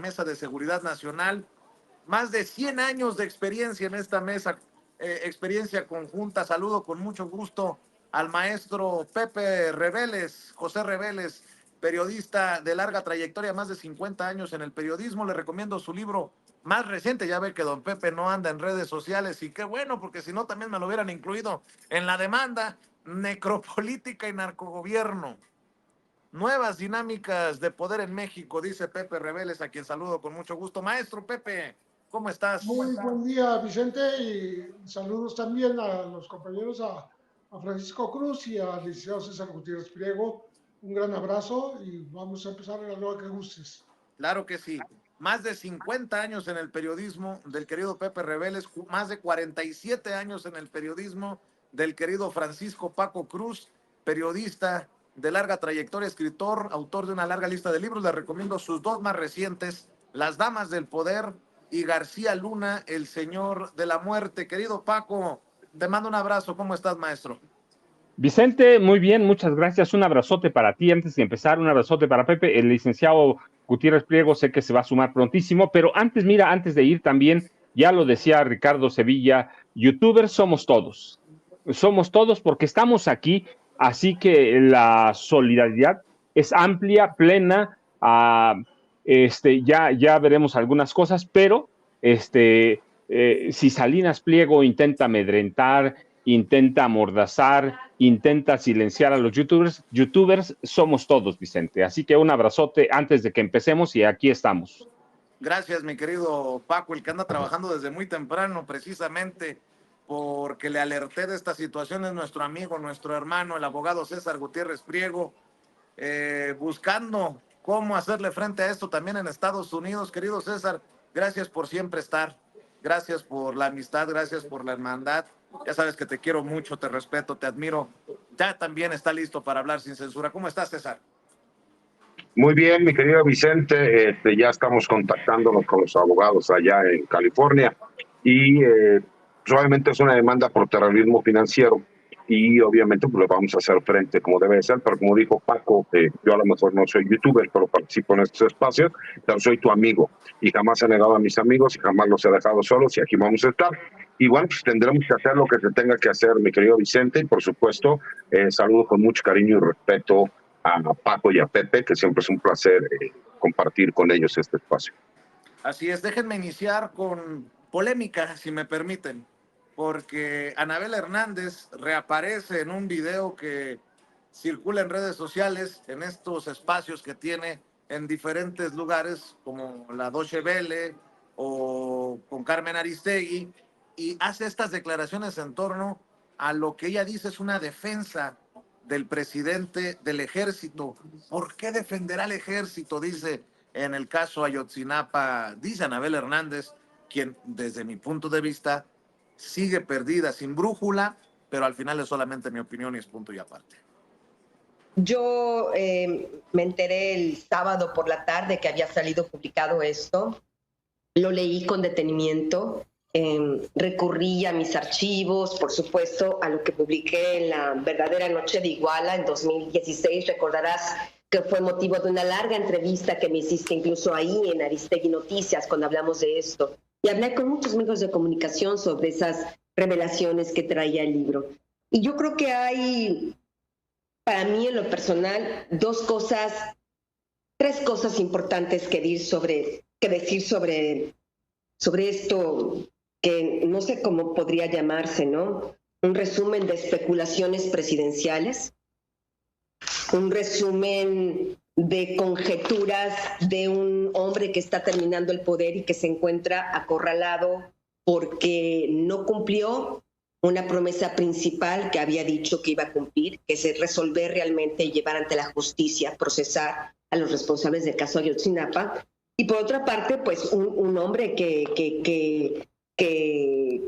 Mesa de Seguridad Nacional. Más de 100 años de experiencia en esta mesa, experiencia conjunta. Saludo con mucho gusto al maestro Pepe Reveles, José Reveles, periodista de larga trayectoria, más de 50 años en el periodismo. Le recomiendo su libro más reciente. Ya ve que don Pepe no anda en redes sociales y qué bueno, porque si no también me lo hubieran incluido en la demanda. Necropolítica y narcogobierno. Nuevas dinámicas de poder en México, dice Pepe Reveles, a quien saludo con mucho gusto. Maestro Pepe, ¿cómo estás? Muy buen día, Vicente, y saludos también a los compañeros, a Francisco Cruz y al licenciado César Gutiérrez Priego. Un gran abrazo y vamos a empezar a la hora que gustes. Claro que sí. Más de 50 años en el periodismo del querido Pepe Reveles, más de 47 años en el periodismo del querido Francisco Paco Cruz, periodista de larga trayectoria, escritor, autor de una larga lista de libros. Les recomiendo sus dos más recientes, Las Damas del Poder y García Luna, El Señor de la Muerte. Querido Paco, te mando un abrazo. ¿Cómo estás, maestro? Vicente, muy bien, muchas gracias. Un abrazote para ti antes de empezar, un abrazote para Pepe. El licenciado Gutiérrez Priego sé que se va a sumar prontísimo, pero antes, mira, antes de ir también, ya lo decía Ricardo Sevilla, youtubers somos todos porque estamos aquí, así que la solidaridad es amplia, plena, ya veremos algunas cosas, pero si Salinas Pliego intenta amedrentar, intenta amordazar, intenta silenciar a los youtubers somos todos, Vicente. Así que un abrazote antes de que empecemos y aquí estamos. Gracias, mi querido Paco, el que anda trabajando desde muy temprano, precisamente porque le alerté de esta situación, es nuestro amigo, nuestro hermano, el abogado César Gutiérrez Priego, buscando cómo hacerle frente a esto también en Estados Unidos. Querido César, gracias por siempre estar, gracias por la amistad, gracias por la hermandad. Ya sabes que te quiero mucho, te respeto, te admiro. Ya también está listo para hablar sin censura. ¿Cómo estás, César? Muy bien, mi querido Vicente, ya estamos contactándonos con los abogados allá en California y obviamente es una demanda por terrorismo financiero y obviamente pues le vamos a hacer frente como debe ser, pero como dijo Paco, yo a lo mejor no soy youtuber, pero participo en estos espacios, pero soy tu amigo y jamás he negado a mis amigos y jamás los he dejado solos y aquí vamos a estar. Y bueno, pues tendremos que hacer lo que se tenga que hacer, mi querido Vicente, y por supuesto, saludo con mucho cariño y respeto a Paco y a Pepe, que siempre es un placer compartir con ellos este espacio. Así es, déjenme iniciar con polémica, si me permiten, porque Anabel Hernández reaparece en un video que circula en redes sociales, en estos espacios que tiene en diferentes lugares, como la Deutsche Welle o con Carmen Aristegui, y hace estas declaraciones en torno a lo que ella dice es una defensa del presidente del ejército. ¿Por qué defenderá al ejército? Dice en el caso Ayotzinapa, dice Anabel Hernández, quien desde mi punto de vista sigue perdida, sin brújula, pero al final es solamente mi opinión y es punto y aparte. Yo me enteré el sábado por la tarde que había salido publicado esto, lo leí con detenimiento. Recurrí a mis archivos, por supuesto, a lo que publiqué en la verdadera Noche de Iguala en 2016. Recordarás que fue motivo de una larga entrevista que me hiciste incluso ahí en Aristegui Noticias cuando hablamos de esto. Y hablé con muchos medios de comunicación sobre esas revelaciones que traía el libro. Y yo creo que hay, para mí en lo personal, tres cosas importantes que decir sobre esto, que no sé cómo podría llamarse, ¿no? Un resumen de especulaciones presidenciales, un resumen de conjeturas de un hombre que está terminando el poder y que se encuentra acorralado porque no cumplió una promesa principal que había dicho que iba a cumplir, que es resolver realmente y llevar ante la justicia, procesar a los responsables del caso Ayotzinapa. Y por otra parte, pues un hombre que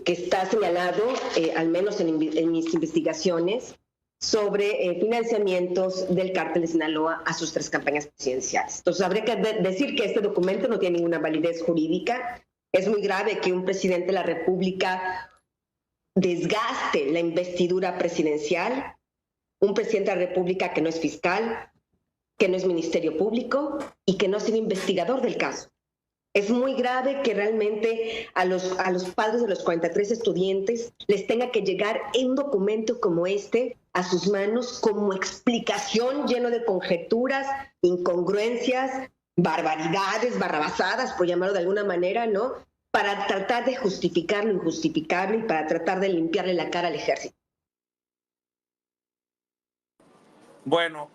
está señalado, al menos en mis investigaciones, sobre financiamientos del cártel de Sinaloa a sus 3 campañas presidenciales. Entonces, habría que decir que este documento no tiene ninguna validez jurídica. Es muy grave que un presidente de la República desgaste la investidura presidencial, un presidente de la República que no es fiscal, que no es Ministerio Público y que no es el investigador del caso. Es muy grave que realmente a los padres de los 43 estudiantes les tenga que llegar un documento como este a sus manos como explicación lleno de conjeturas, incongruencias, barbaridades, barrabasadas, por llamarlo de alguna manera, ¿no? Para tratar de justificar lo injustificable y para tratar de limpiarle la cara al ejército. Bueno,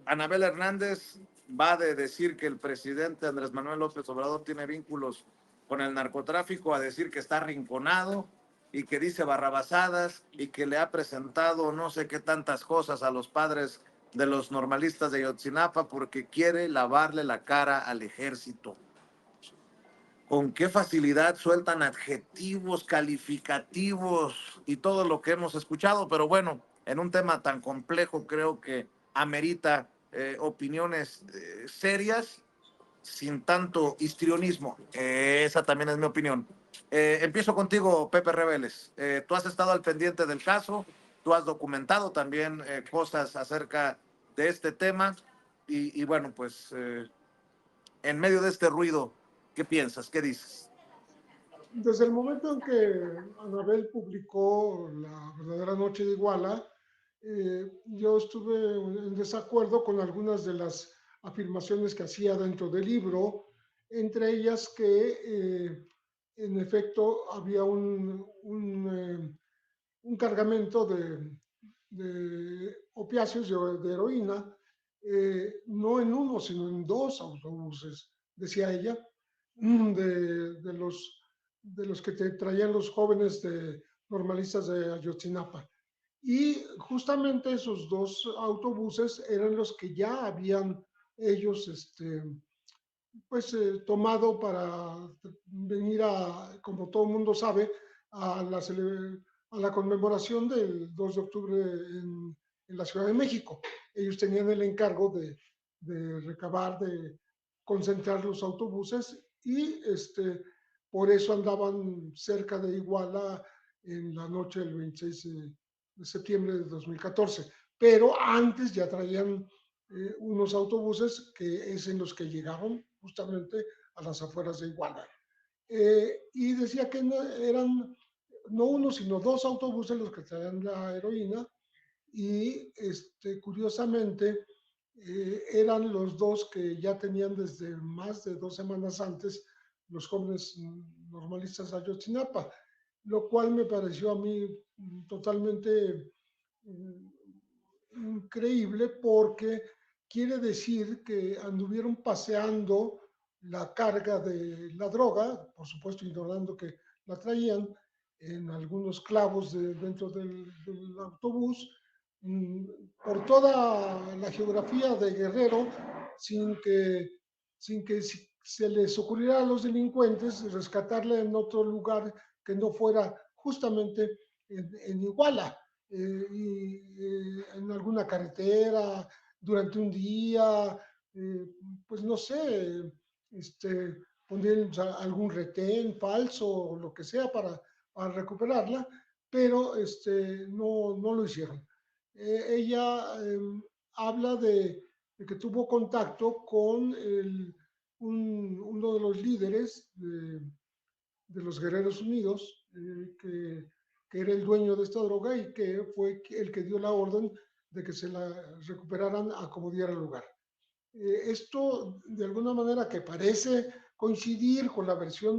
Anabel Hernández va de decir que el presidente Andrés Manuel López Obrador tiene vínculos con el narcotráfico a decir que está arrinconado y que dice barrabasadas y que le ha presentado no sé qué tantas cosas a los padres de los normalistas de Ayotzinapa porque quiere lavarle la cara al ejército. Con qué facilidad sueltan adjetivos, calificativos y todo lo que hemos escuchado, pero bueno, en un tema tan complejo creo que amerita opiniones serias sin tanto histrionismo. Esa también es mi opinión. Empiezo contigo, Pepe Rebeles. Tú has estado al pendiente del caso, tú has documentado también cosas acerca de este tema y bueno, pues en medio de este ruido, ¿qué piensas? ¿Qué dices? Desde el momento en que Anabel publicó La verdadera noche de Iguala, yo estuve en desacuerdo con algunas de las afirmaciones que hacía dentro del libro, entre ellas que en efecto había un cargamento de opiáceos, de heroína, no en uno, sino en dos autobuses, decía ella, de los que te traían los jóvenes normalistas de Ayotzinapa. Y justamente esos dos autobuses eran los que ya habían ellos pues tomado para venir como todo el mundo sabe, a la, a la conmemoración del 2 de octubre en la Ciudad de México. Ellos tenían el encargo de recabar, de concentrar los autobuses y por eso andaban cerca de Iguala en la noche del 26 de septiembre de 2014. Pero antes ya traían unos autobuses que es en los que llegaron justamente a las afueras de Iguala. Y decía que no, eran no uno, sino dos autobuses los que traían la heroína y curiosamente eran los dos que ya tenían desde más de 2 semanas antes los jóvenes normalistas de Ayotzinapa, lo cual me pareció a mí totalmente increíble porque quiere decir que anduvieron paseando la carga de la droga, por supuesto ignorando que la traían en algunos clavos dentro del autobús, por toda la geografía de Guerrero, sin que, sin que se les ocurriera a los delincuentes rescatarla en otro lugar que no fuera justamente en Iguala. En alguna carretera durante un día, pues no sé, poner algún retén falso o lo que sea para recuperarla, pero no lo hicieron. Ella habla de que tuvo contacto con uno de los líderes de los Guerreros Unidos, que era el dueño de esta droga y que fue el que dio la orden de que se la recuperaran a como diera lugar. Esto, de alguna manera, que parece coincidir con la versión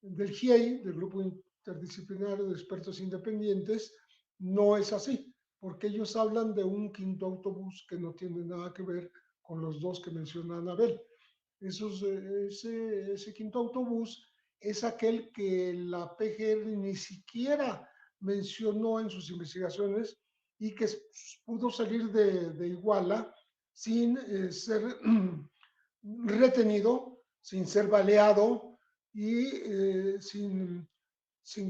del GIEI, del Grupo Interdisciplinario de Expertos Independientes, no es así, porque ellos hablan de un quinto autobús que no tiene nada que ver con los dos que menciona Anabel. Ese quinto autobús es aquel que la PGR ni siquiera mencionó en sus investigaciones y que pudo salir de Iguala sin ser retenido, sin ser baleado y sin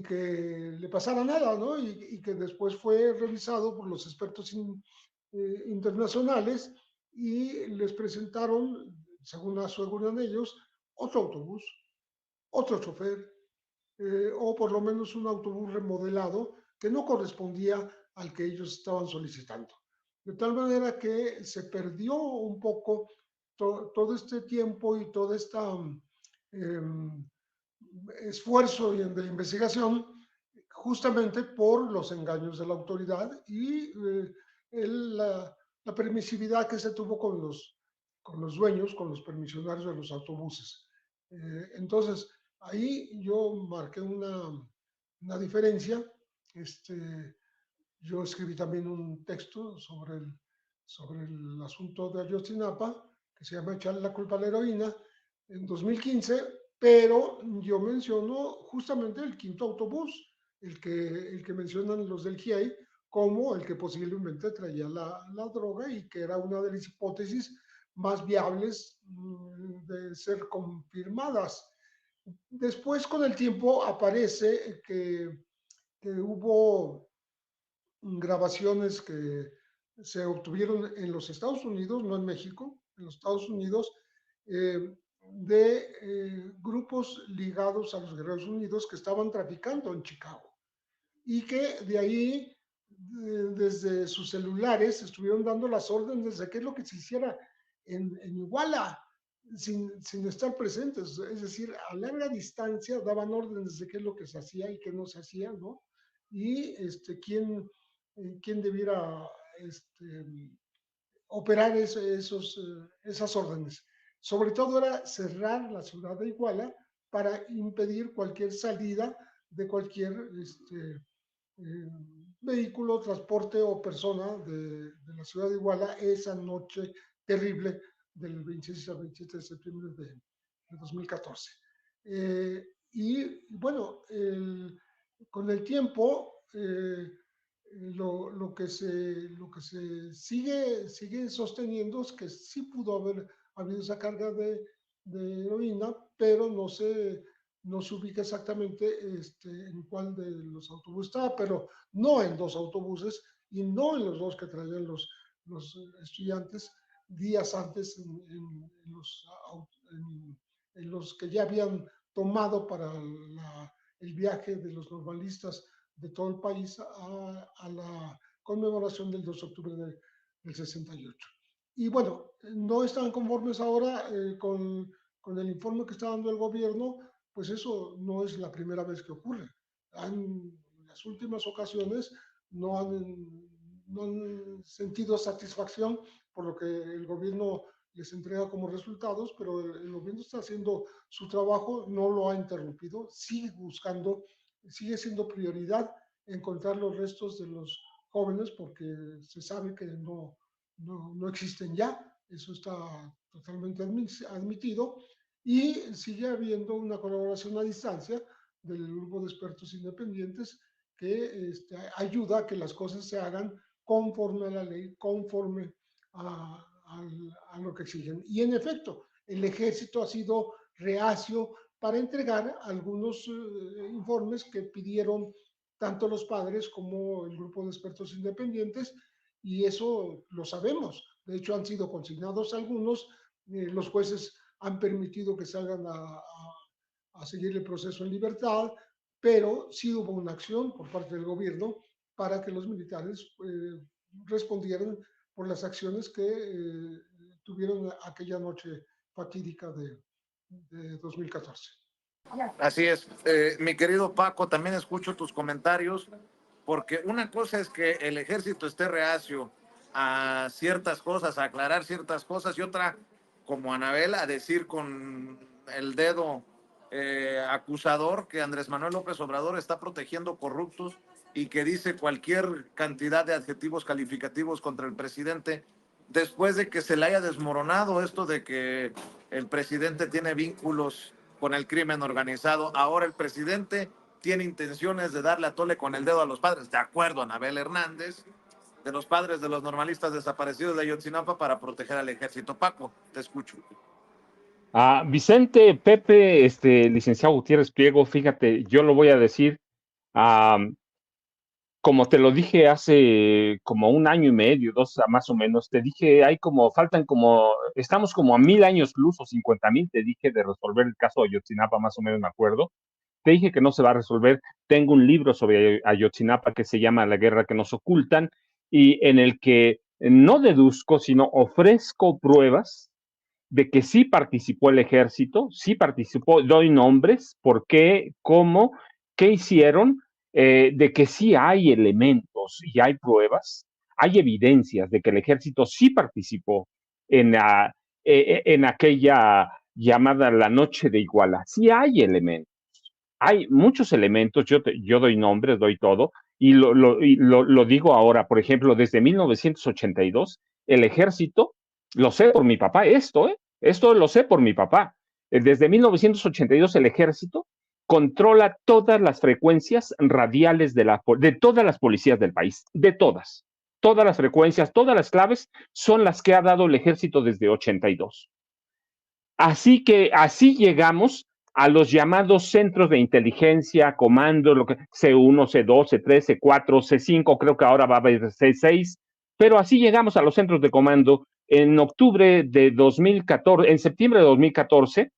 que le pasara nada, ¿no? Y que después fue revisado por los expertos internacionales y les presentaron, según aseguran ellos, otro autobús, otro chofer, o por lo menos un autobús remodelado que no correspondía al que ellos estaban solicitando. De tal manera que se perdió un poco todo este tiempo y toda esta esfuerzo de investigación justamente por los engaños de la autoridad y la permisividad que se tuvo con los dueños, con los permisionarios de los autobuses. Entonces, ahí yo marqué una diferencia. Yo escribí también un texto sobre el asunto de Ayotzinapa, que se llama Echarle la culpa a la heroína, en 2015, pero yo menciono justamente el quinto autobús, el que mencionan los del GIEI, como el que posiblemente traía la droga y que era una de las hipótesis más viables de ser confirmadas. Después, con el tiempo, aparece que hubo grabaciones que se obtuvieron en los Estados Unidos, no en México, en los Estados Unidos, de grupos ligados a los Guerreros Unidos que estaban traficando en Chicago y que de ahí, desde sus celulares, estuvieron dando las órdenes de qué es lo que se hiciera en Iguala, sin estar presentes. Es decir, a larga distancia daban órdenes de qué es lo que se hacía y qué no se hacía, ¿no? Y quién debiera operar esas órdenes. Sobre todo era cerrar la ciudad de Iguala para impedir cualquier salida de cualquier vehículo, transporte o persona de la ciudad de Iguala esa noche terrible del 26 al 27 de septiembre de 2014. Y bueno, con el tiempo, lo que se sigue sosteniendo es que sí pudo haber habido esa carga de heroína, pero no se ubica exactamente en cuál de los autobuses estaba, pero no en dos autobuses y no en los dos que traían los estudiantes días antes en los que ya habían tomado para el viaje de los normalistas de todo el país a la conmemoración del 2 de octubre del 68. Y bueno, no están conformes ahora con el informe que está dando el gobierno, pues eso no es la primera vez que ocurre. En las últimas ocasiones no han sentido satisfacción por lo que el gobierno les entrega como resultados, pero el gobierno está haciendo su trabajo, no lo ha interrumpido, sigue buscando, sigue siendo prioridad encontrar los restos de los jóvenes porque se sabe que no existen ya, eso está totalmente admitido, y sigue habiendo una colaboración a distancia del grupo de expertos independientes que ayuda a que las cosas se hagan conforme a la ley, conforme a lo que exigen. Y en efecto, el ejército ha sido reacio para entregar algunos informes que pidieron tanto los padres como el grupo de expertos independientes, y eso lo sabemos. De hecho, han sido consignados algunos, los jueces han permitido que salgan a seguir el proceso en libertad, pero sí hubo una acción por parte del gobierno para que los militares respondieran por las acciones que tuvieron aquella noche fatídica de 2014. Así es. Mi querido Paco, también escucho tus comentarios, porque una cosa es que el ejército esté reacio a ciertas cosas, a aclarar ciertas cosas, y otra, como Anabel, a decir con el dedo acusador que Andrés Manuel López Obrador está protegiendo corruptos y que dice cualquier cantidad de adjetivos calificativos contra el presidente después de que se le haya desmoronado esto de que el presidente tiene vínculos con el crimen organizado. Ahora el presidente tiene intenciones de darle a tole con el dedo a los padres, de acuerdo a Anabel Hernández, de los padres de los normalistas desaparecidos de Ayotzinapa para proteger al ejército. Paco, te escucho. Vicente, Pepe, licenciado Gutiérrez Pliego, fíjate, yo lo voy a decir, como te lo dije hace como un año y medio, dos más o menos, te dije, estamos como a 1000 años luz o 50,000, te dije, de resolver el caso de Ayotzinapa, más o menos me acuerdo. Te dije que no se va a resolver. Tengo un libro sobre Ayotzinapa que se llama La guerra que nos ocultan, y en el que no deduzco, sino ofrezco pruebas de que sí participó el ejército, sí participó, doy nombres, por qué, cómo, qué hicieron, de que sí hay elementos y hay pruebas, hay evidencias de que el ejército sí participó en aquella llamada la noche de Iguala. Sí hay elementos, hay muchos elementos, yo doy nombres, doy todo, y lo digo ahora, por ejemplo, desde 1982, el ejército, lo sé por mi papá, esto lo sé por mi papá. Desde 1982 el ejército controla todas las frecuencias radiales de todas las policías del país, de todas. Todas las frecuencias, todas las claves son las que ha dado el ejército desde 82. Así que así llegamos a los llamados centros de inteligencia, comando, lo que C1, C2, C3, C4, C5, creo que ahora va a haber C6, pero así llegamos a los centros de comando en octubre de 2014, en septiembre de 2014,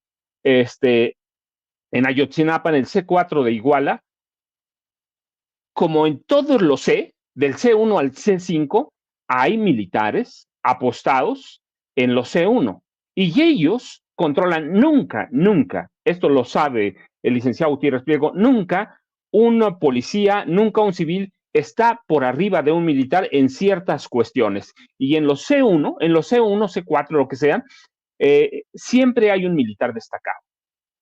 en Ayotzinapa, en el C4 de Iguala, como en todos los C, del C1 al C5, hay militares apostados en los C1 y ellos controlan nunca, esto lo sabe el licenciado Gutiérrez Pliego, nunca una policía, nunca un civil está por arriba de un militar en ciertas cuestiones. Y en los C1, C4, lo que sea, siempre hay un militar destacado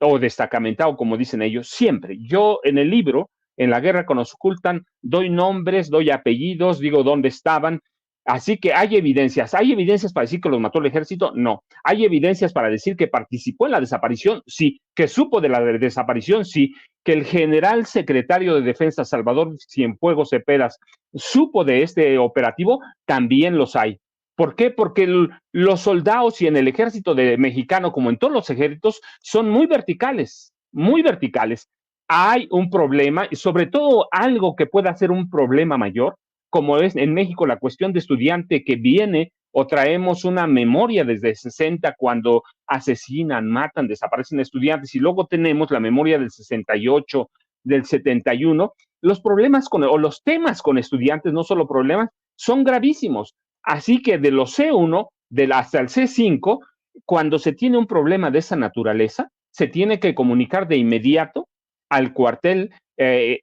o destacamentado, como dicen ellos, siempre. Yo en el libro, en La guerra que nos ocultan, doy nombres, doy apellidos, digo dónde estaban. Así que hay evidencias. ¿Hay evidencias para decir que los mató el ejército? No. ¿Hay evidencias para decir que participó en la desaparición? Sí. ¿Que supo de la desaparición? Sí. ¿Que el general secretario de Defensa, Salvador Cienfuegos Cepedas, supo de este operativo? También los hay. ¿Por qué? Porque los soldados y en el ejército mexicano, como en todos los ejércitos, son muy verticales, muy verticales. Hay un problema y sobre todo algo que pueda ser un problema mayor, como es en México la cuestión de estudiante que viene o traemos una memoria desde 60 cuando asesinan, matan, desaparecen estudiantes y luego tenemos la memoria del 68, del 71. Los problemas o los temas con estudiantes, no solo problemas, son gravísimos. Así que de los C1 hasta el C5, cuando se tiene un problema de esa naturaleza, se tiene que comunicar de inmediato al cuartel que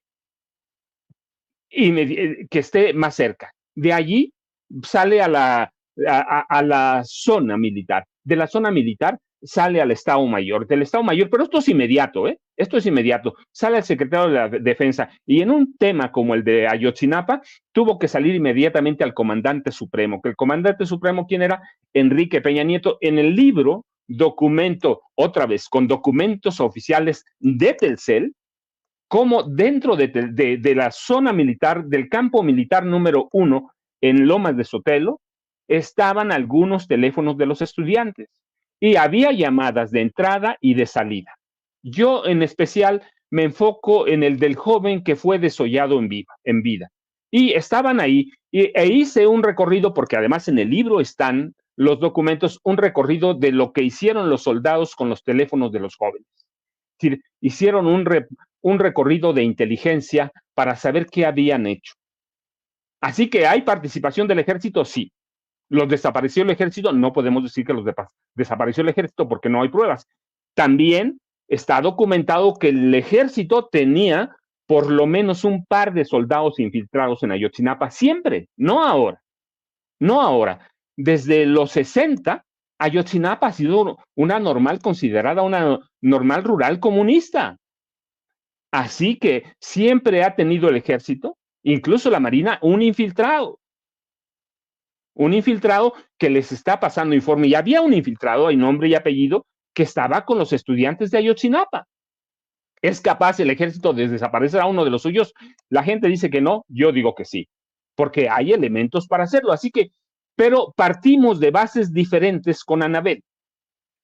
esté más cerca. De allí sale a la zona militar. De la zona militar sale al Estado Mayor. Del Estado Mayor, pero esto es inmediato, Esto es inmediato. Sale el secretario de la Defensa. Y en un tema como el de Ayotzinapa, tuvo que salir inmediatamente al comandante supremo. Que el comandante supremo, ¿quién era? Enrique Peña Nieto. En el libro documento, otra vez, con documentos oficiales de Telcel, como dentro de la zona militar, del campo militar número 1, en Lomas de Sotelo, estaban algunos teléfonos de los estudiantes y había llamadas de entrada y de salida. Yo en especial me enfoco en el del joven que fue desollado en vida. Y estaban ahí e hice un recorrido, porque además en el libro están los documentos, un recorrido de lo que hicieron los soldados con los teléfonos de los jóvenes. Es decir, hicieron un recorrido de inteligencia para saber qué habían hecho. Así que hay participación del ejército, sí. ¿Los desapareció el ejército? No podemos decir que los desapareció el ejército porque no hay pruebas. También está documentado que el ejército tenía por lo menos un par de soldados infiltrados en Ayotzinapa, siempre, no ahora. No ahora. Desde los 60, Ayotzinapa ha sido considerada una normal rural comunista. Así que siempre ha tenido el ejército, incluso la Marina, un infiltrado que les está pasando informe. Y había un infiltrado, hay nombre y apellido, que estaba con los estudiantes de Ayotzinapa. ¿Es capaz el ejército de desaparecer a uno de los suyos? La gente dice que no, yo digo que sí, porque hay elementos para hacerlo. Así que, pero partimos de bases diferentes con Anabel.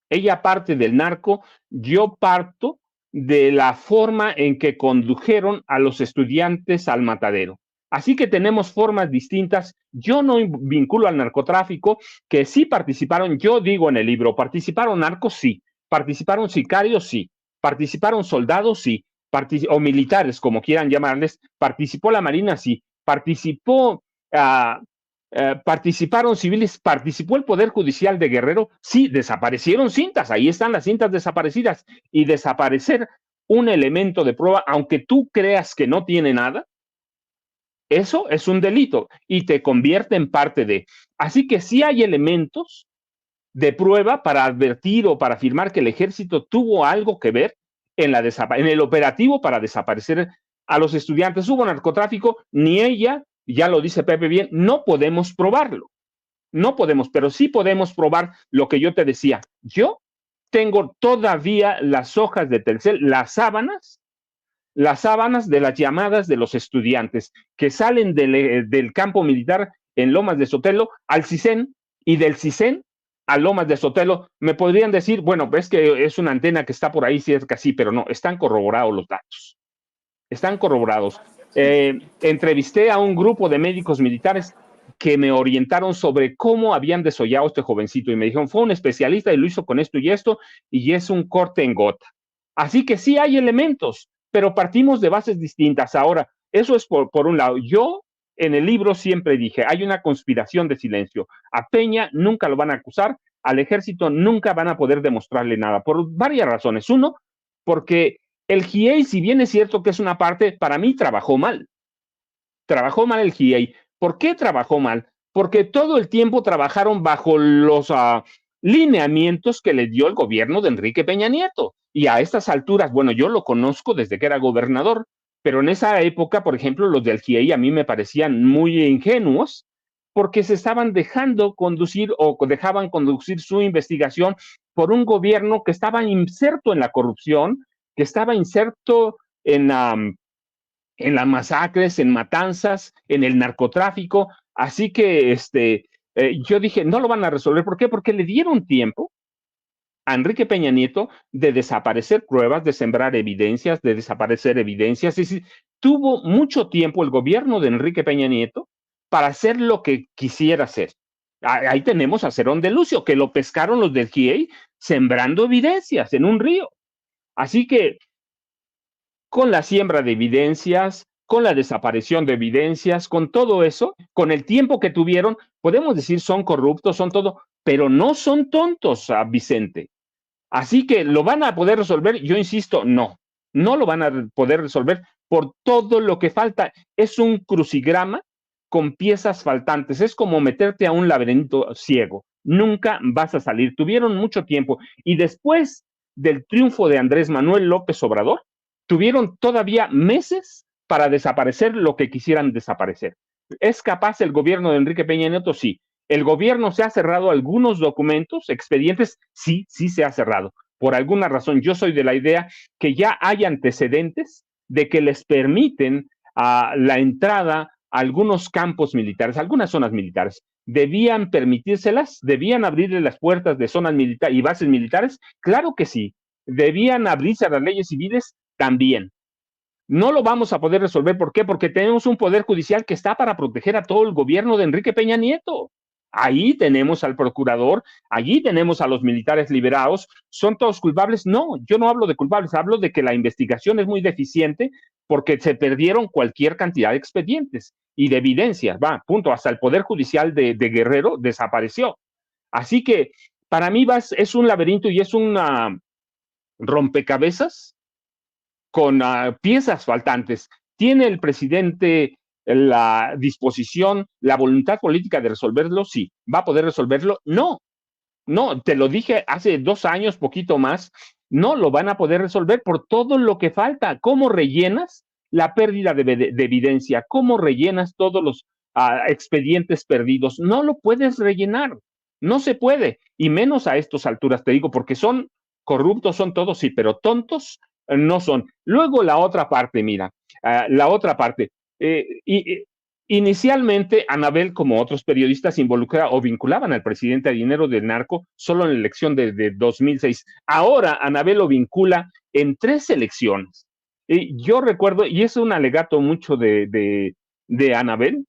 Ella parte del narco, yo parto de la forma en que condujeron a los estudiantes al matadero. Así que tenemos formas distintas. Yo no vinculo al narcotráfico, que sí participaron, yo digo en el libro, participaron narcos, sí, participaron sicarios, sí, participaron soldados, sí, o militares, como quieran llamarles, participó la Marina, sí, participó participaron civiles, participó el Poder Judicial de Guerrero, sí, desaparecieron cintas, ahí están las cintas desaparecidas, y desaparecer un elemento de prueba, aunque tú creas que no tiene nada, eso es un delito y te convierte en parte de. Así que sí hay elementos de prueba para advertir o para afirmar que el ejército tuvo algo que ver en el operativo para desaparecer a los estudiantes. Hubo narcotráfico, ni ella, ya lo dice Pepe bien, no podemos probarlo. No podemos, pero sí podemos probar lo que yo te decía. Yo tengo todavía las hojas de Telcel, las sábanas de las llamadas de los estudiantes que salen del campo militar en Lomas de Sotelo al CISEN, y del CISEN a Lomas de Sotelo. Me podrían decir, bueno, ves que es una antena que está por ahí cerca, sí, pero no, están corroborados los datos. Están corroborados. Entrevisté a un grupo de médicos militares que me orientaron sobre cómo habían desollado a este jovencito y me dijeron, fue un especialista y lo hizo con esto, y es un corte en gota. Así que sí hay elementos, pero partimos de bases distintas. Ahora, eso es por un lado. Yo en el libro siempre dije, hay una conspiración de silencio. A Peña nunca lo van a acusar, al ejército nunca van a poder demostrarle nada, por varias razones. Uno, porque el GIEI, si bien es cierto que es una parte, para mí trabajó mal. Trabajó mal el GIEI. ¿Por qué trabajó mal? Porque todo el tiempo trabajaron bajo los lineamientos que le dio el gobierno de Enrique Peña Nieto. Y a estas alturas, bueno, yo lo conozco desde que era gobernador, pero en esa época, por ejemplo, los del GIEI a mí me parecían muy ingenuos porque se estaban dejando conducir o dejaban conducir su investigación por un gobierno que estaba inserto en la corrupción, que estaba inserto en las masacres, en matanzas, en el narcotráfico. Así que yo dije, no lo van a resolver. ¿Por qué? Porque le dieron tiempo a Enrique Peña Nieto de desaparecer pruebas, de sembrar evidencias, de desaparecer evidencias. Es decir, tuvo mucho tiempo el gobierno de Enrique Peña Nieto para hacer lo que quisiera hacer. Ahí tenemos a Cerón de Lucio, que lo pescaron los del GIEI sembrando evidencias en un río. Así que con la siembra de evidencias, con la desaparición de evidencias, con todo eso, con el tiempo que tuvieron, podemos decir son corruptos, son todo, pero no son tontos, Vicente. Así que lo van a poder resolver, yo insisto, no lo van a poder resolver por todo lo que falta. Es un crucigrama con piezas faltantes, es como meterte a un laberinto ciego, nunca vas a salir. Tuvieron mucho tiempo y después del triunfo de Andrés Manuel López Obrador, tuvieron todavía meses para desaparecer lo que quisieran desaparecer. ¿Es capaz el gobierno de Enrique Peña Nieto? Sí. ¿El gobierno se ha cerrado algunos documentos, expedientes? Sí, sí se ha cerrado. Por alguna razón, yo soy de la idea que ya hay antecedentes de que les permiten la entrada a algunos campos militares, algunas zonas militares. ¿Debían permitírselas? ¿Debían abrirle las puertas de zonas militares y bases militares? Claro que sí. ¿Debían abrirse a las leyes civiles? También. No lo vamos a poder resolver. ¿Por qué? Porque tenemos un poder judicial que está para proteger a todo el gobierno de Enrique Peña Nieto. Ahí tenemos al procurador, allí tenemos a los militares liberados. ¿Son todos culpables? No, yo no hablo de culpables, hablo de que la investigación es muy deficiente porque se perdieron cualquier cantidad de expedientes y de evidencias. Va, punto. Hasta el Poder Judicial de Guerrero desapareció. Así que para mí es un laberinto y es una rompecabezas con piezas faltantes. ¿Tiene el presidente la disposición, la voluntad política de resolverlo? Sí. ¿Va a poder resolverlo? No. No, te lo dije hace 2 años, poquito más. No lo van a poder resolver por todo lo que falta. ¿Cómo rellenas la pérdida de evidencia? ¿Cómo rellenas todos los expedientes perdidos? No lo puedes rellenar. No se puede. Y menos a estas alturas, te digo, porque son corruptos, son todos, sí, pero tontos no son. Luego la otra parte, mira, la otra parte. Inicialmente, Anabel, como otros periodistas, involucraba o vinculaban al presidente a dinero del narco solo en la elección de 2006. Ahora, Anabel lo vincula en 3 elecciones. Yo recuerdo, y es un alegato mucho de Anabel,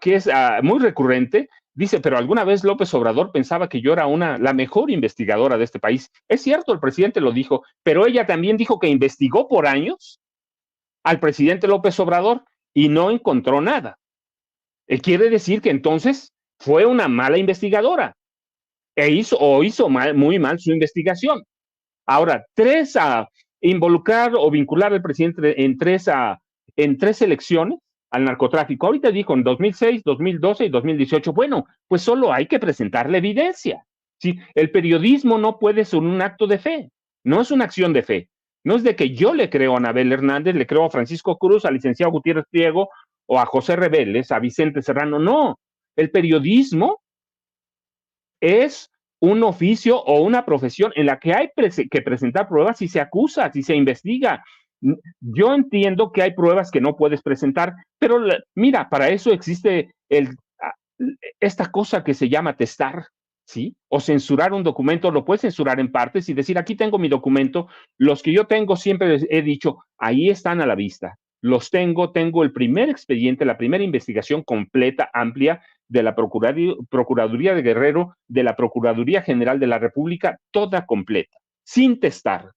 que es muy recurrente, dice, pero alguna vez López Obrador pensaba que yo era la mejor investigadora de este país. Es cierto, el presidente lo dijo, pero ella también dijo que investigó por años al presidente López Obrador y no encontró nada. Quiere decir que entonces fue una mala investigadora hizo muy mal su investigación. Ahora, involucrar o vincular al presidente en tres elecciones al narcotráfico. Ahorita dijo en 2006, 2012 y 2018. Bueno, pues solo hay que presentar la evidencia. ¿Sí? El periodismo no puede ser un acto de fe, no es una acción de fe. No es de que yo le creo a Anabel Hernández, le creo a Francisco Cruz, al licenciado Gutiérrez Priego o a José Reveles, a Vicente Serrano. No, el periodismo es un oficio o una profesión en la que hay que presentar pruebas si se acusa, si se investiga. Yo entiendo que hay pruebas que no puedes presentar, pero mira, para eso existe esta cosa que se llama testar, ¿sí? O censurar un documento, lo puedes censurar en partes y decir, aquí tengo mi documento, los que yo tengo siempre les he dicho, ahí están a la vista, los tengo el primer expediente, la primera investigación completa, amplia, de la Procuraduría de Guerrero, de la Procuraduría General de la República, toda completa, sin testar.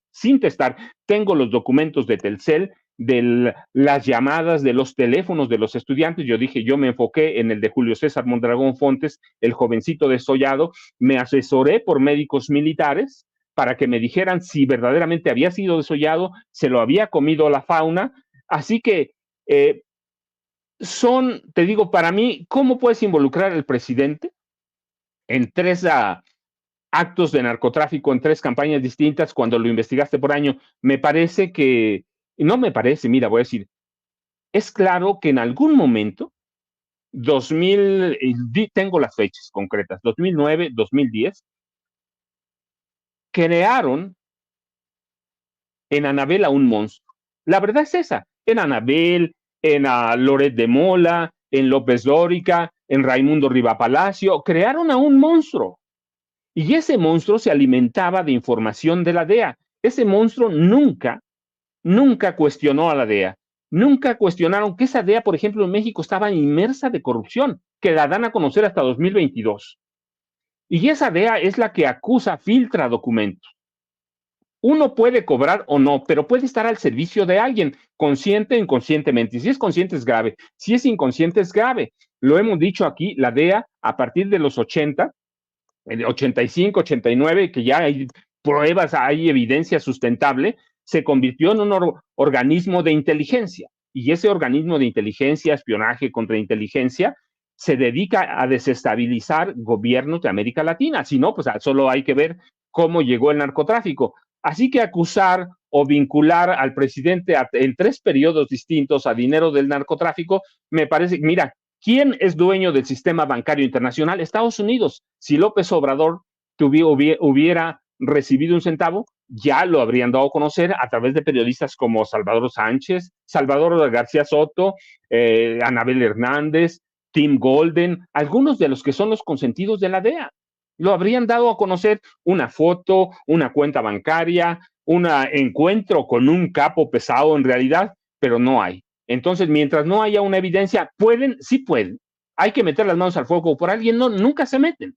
Tengo los documentos de Telcel, de las llamadas, de los teléfonos de los estudiantes. Yo me enfoqué en el de Julio César Mondragón Fontes, el jovencito desollado. Me asesoré por médicos militares para que me dijeran si verdaderamente había sido desollado, se lo había comido la fauna. Así que te digo, para mí, ¿cómo puedes involucrar al presidente en tres actos de narcotráfico, en tres campañas distintas cuando lo investigaste por año? Me parece que, no me parece, mira, voy a decir, es claro que en algún momento, tengo las fechas concretas, 2009, 2010, crearon en Anabel a un monstruo. La verdad es esa, en Anabel, en Loret de Mola, en López Dóriga, en Raimundo Riva Palacio, crearon a un monstruo. Y ese monstruo se alimentaba de información de la DEA. Ese monstruo nunca cuestionó a la DEA. Nunca cuestionaron que esa DEA, por ejemplo, en México estaba inmersa de corrupción, que la dan a conocer hasta 2022. Y esa DEA es la que acusa, filtra documentos. Uno puede cobrar o no, pero puede estar al servicio de alguien, consciente o inconscientemente. Y si es consciente es grave, si es inconsciente es grave. Lo hemos dicho aquí, la DEA a partir de los 80, 85, 89, que ya hay pruebas, hay evidencia sustentable, se convirtió en un organismo de inteligencia. Y ese organismo de inteligencia, espionaje, contrainteligencia, se dedica a desestabilizar gobiernos de América Latina. Si no, pues solo hay que ver cómo llegó el narcotráfico. Así que acusar o vincular al presidente en tres periodos distintos a dinero del narcotráfico, me parece, mira, ¿quién es dueño del sistema bancario internacional? Estados Unidos. Si López Obrador hubiera recibido un centavo, ya lo habrían dado a conocer a través de periodistas como Salvador Sánchez, Salvador García Soto, Anabel Hernández, Tim Golden, algunos de los que son los consentidos de la DEA. Lo habrían dado a conocer una foto, una cuenta bancaria, un encuentro con un capo pesado en realidad, pero no hay. Entonces, mientras no haya una evidencia, sí pueden. Hay que meter las manos al fuego por alguien, no, nunca se meten,